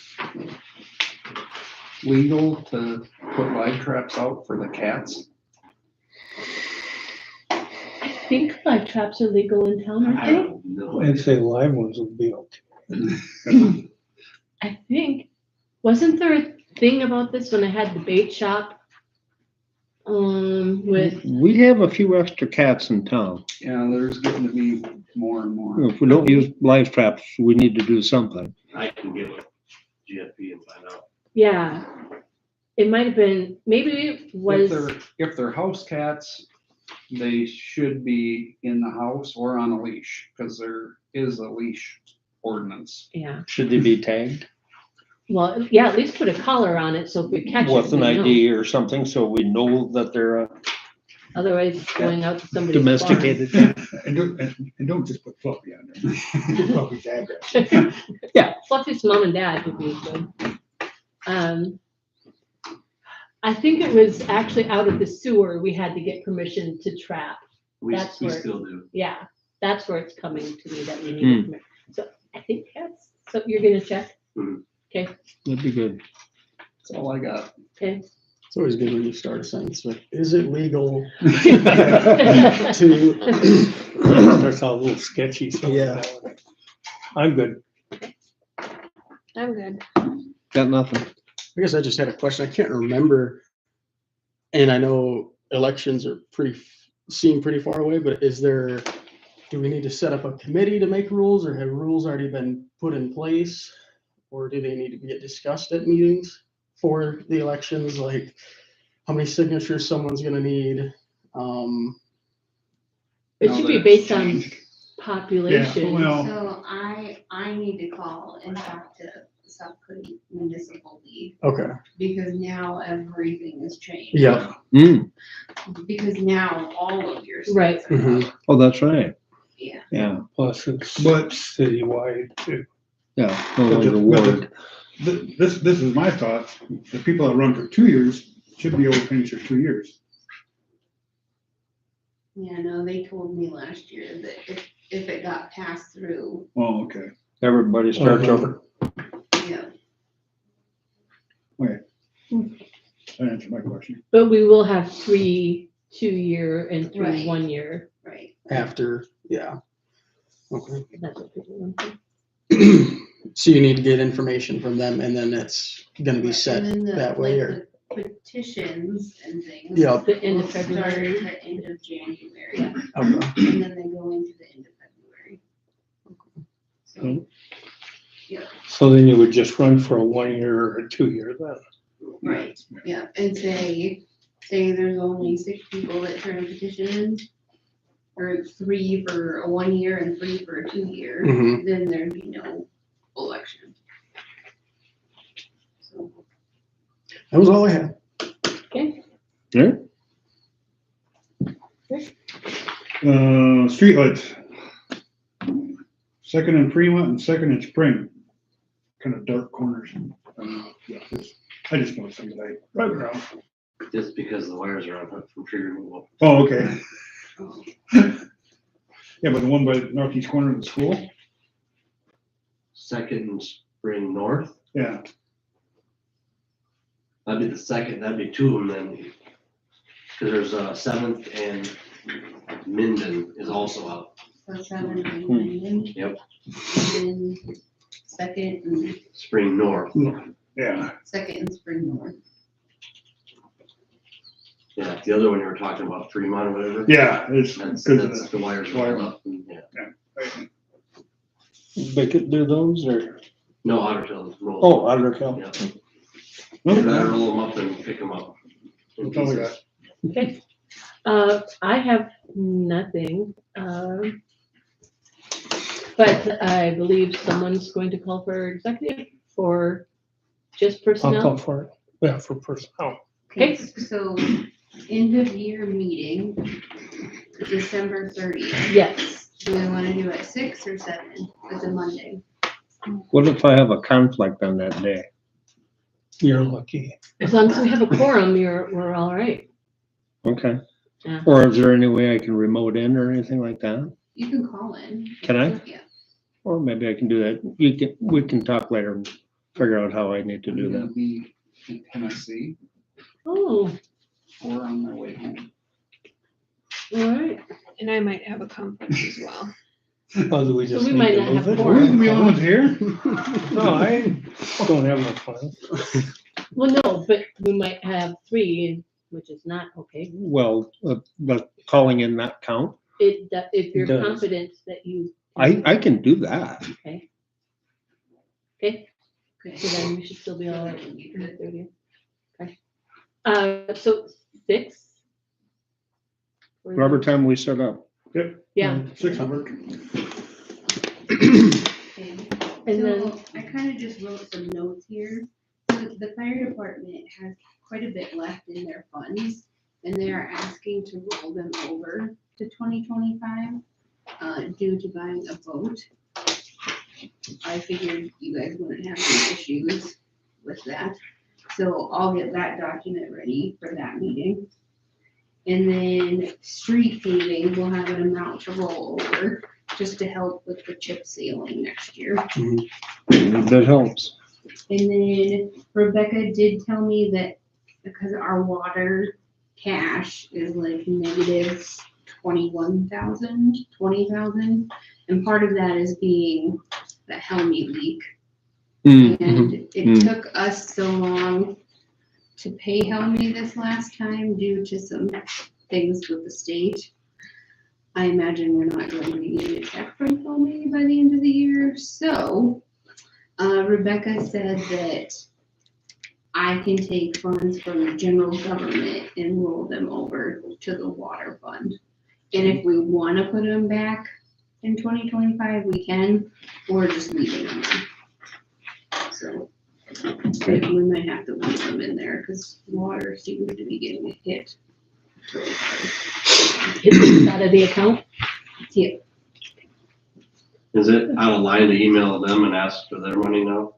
legal to put live traps out for the cats? I think live traps are legal in town, aren't I they? don't know. I'd say live ones would be okay. I think, wasn't there a thing about this when I had the bait shop? With, We have a few extra cats in town. Yeah, there's getting to be more and more. If we don't use live traps, we need to do something. I can get with GFP and find out. yeah, it might have been, maybe it was, If they're house cats, they should be in the house or on a leash, because there is a leash ordinance. yeah, Should they be tagged? Well, yeah, at least put a collar on it, so if we catch it, with an we know. ID or something, so we know that they're, Otherwise, it's going out to somebody's farm. domesticated. And don't just put Fluffy on there. Just Fluffy's address. Fluffy's mom and dad would be good. I think it was actually out of the sewer, we had to get permission to trap. We That's we where- still do. Yeah, that's where it's coming to me that we need permission. So I think that's, so you're gonna check? Mhm. Okay, That'd be good. That's all I got. okay. It's always good when you start a sentence with, is it legal Okay. to? Starts out a little sketchy. So Yeah. I'm good. I'm good. Got nothing. I guess I just had a question. I can't remember. And I know elections are seem pretty far away, but do we need to set up a committee to make rules, or have rules already been put in place? Or do they need to get discussed at meetings for the elections, like how many signatures someone's gonna need? It Now should that be it's based on changed. population. well- So I need to call and talk to South County Municipal League, Okay, because now everything has changed. yeah. Because now all of your. Right. states are Mhm. up. Oh, that's right. Yeah. Yeah, Plus it's But- citywide too. yeah. No But longer the- ward. This is my thought. The people that run for 2 years should be able to finish their 2 years. Yeah, no, they told me last year that if it got passed through, Oh, okay. Everybody starts over. yeah. That answered my question. But we will have 3 2-year and 3 Right. 1-year. Right. After, yeah. Okay. That's what people want. So you need to get information from them, and then it's gonna be set And then the, that way, or? like, the petitions and things. Yeah. The end of will start February. at the end of January, Yeah. Okay. and then they go into the end of February. So, So then you would just run for a 1 year or a 2 year then. right, yeah, and say there's only 6 people that turn a petition in, or 3 for a 1 year and 3 for a 2 year, Mhm. then there'd be no election. So, That was all I had. Okay. Yeah. Streetlights. Second in Fremont and second in Spring. Kind of dark corners. I just noticed them today. Right around. Just because the wires are on from tree removal. Oh, okay. Yeah, but the one by the northeast corner of the school? Second and Spring North, Yeah. that'd be the second, that'd be 2 of them then. Cause there's 7th and Minden is also out. so 7 and 9, Yep. and then second and Spring North, Yeah. Spring North. yeah, the other one you were talking about, Fremont or whatever. Yeah, it's That's, because of that's the wires wire. are up, and, yeah. that. They could do those or, No, Otter Tail. roll. oh, Otter Tail. Yeah, Well, you gotta roll them up and pick them up. in That's all I pieces. got. Okay. I have nothing. But I believe someone's going to call for executive for just I'll personnel. call for it. Yeah, for personnel. Okay. So end of year meeting, December 30th. Yes. Do we want to do it 6 or 7? It's a Monday. What if I have a conflict on that day? You're lucky. As long as we have a quorum, we're all right. Okay. Yeah. Or is there any way I can remote in or anything like that? You can call in. Can I? Yeah. Or maybe I can do that. We can talk later and figure out how I need to do I'm gonna that. be in Tennessee Oh, or on my way home. all right. And I might have a conflict as well. Oh, do we So just we need might to not move have it? quorum. We're gonna be the only ones here? No, I don't have no plans. Well, no, but we might have 3, which is not okay. Well, but calling in that count? If you're It does. confident that you. I can do that. Okay. Okay, Okay. so then we should still be all right. on the 30th. Okay. So 6? Whatever time we set up. Yep. Yeah. 600. Okay. And then, So I kind of just wrote some notes here. So the fire department has quite a bit left in their funds, and they are asking to roll them over to 2025 due to buying a boat. I figured you guys wouldn't have any issues with that. So I'll get that document ready for that meeting. And then street paving will have an amount to roll over just to help with the chip sealing next year. That helps. And then Rebecca did tell me that because our water cash is like negative 20,000, and part of that is being the Helmy leak. And it took us so long to pay Helmy this last time due to some things with the state. I imagine we're not going to be getting a check from Helmy by the end of the year, so Rebecca said that I can take funds from the general government and roll them over to the water fund. And if we want to put them back in 2025, we can, or just leaving them in. So we might have to leave them in there because water seems to be getting a hit. Really hard. it's out of the account. Yeah. Is it out of line to email them and ask for their money now?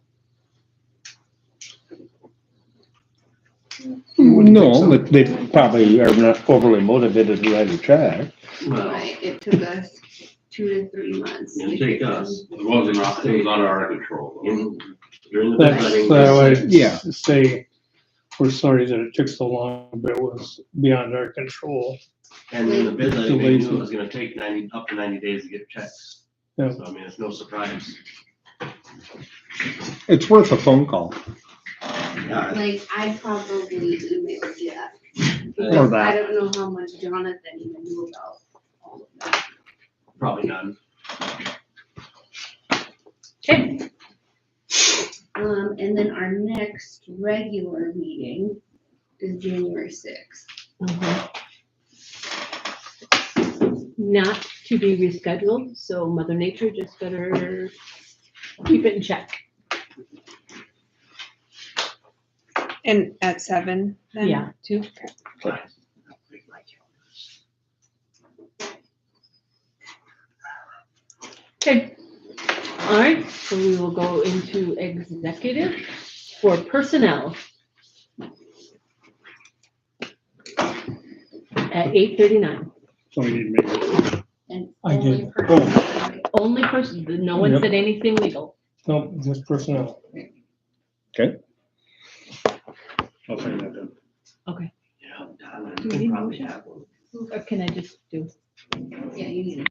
No, but they probably are not overly motivated to write a check. Well, Right, it took us 2 to 3 months. it'll take us. It wasn't, it was under our control. During the bid That's, letting, I would Yeah. say, we're sorry that it took so long, but it was beyond our control. and in the bid letting, they Delays. knew it was gonna take up to 90 days to get checks. Yeah. So, I mean, it's no surprise. It's worth a phone call. Yeah, Like, I probably emailed Jeff. Or I that. don't know how much Jonathan even knew about all of that. probably none. Okay. And then our next regular meeting is January 6th. Not to be rescheduled, so Mother Nature just better keep it in check. And at 7 then? Yeah. Too? Okay. All right, so we will go into executive for personnel at 8:39. So we need to make it. And I only did. person- Only person, no one said anything legal. Nope, just personnel. I'll find that then. Okay. Yeah, Don, Do we need a probably motion? have one. Or can I just do? Yeah, you need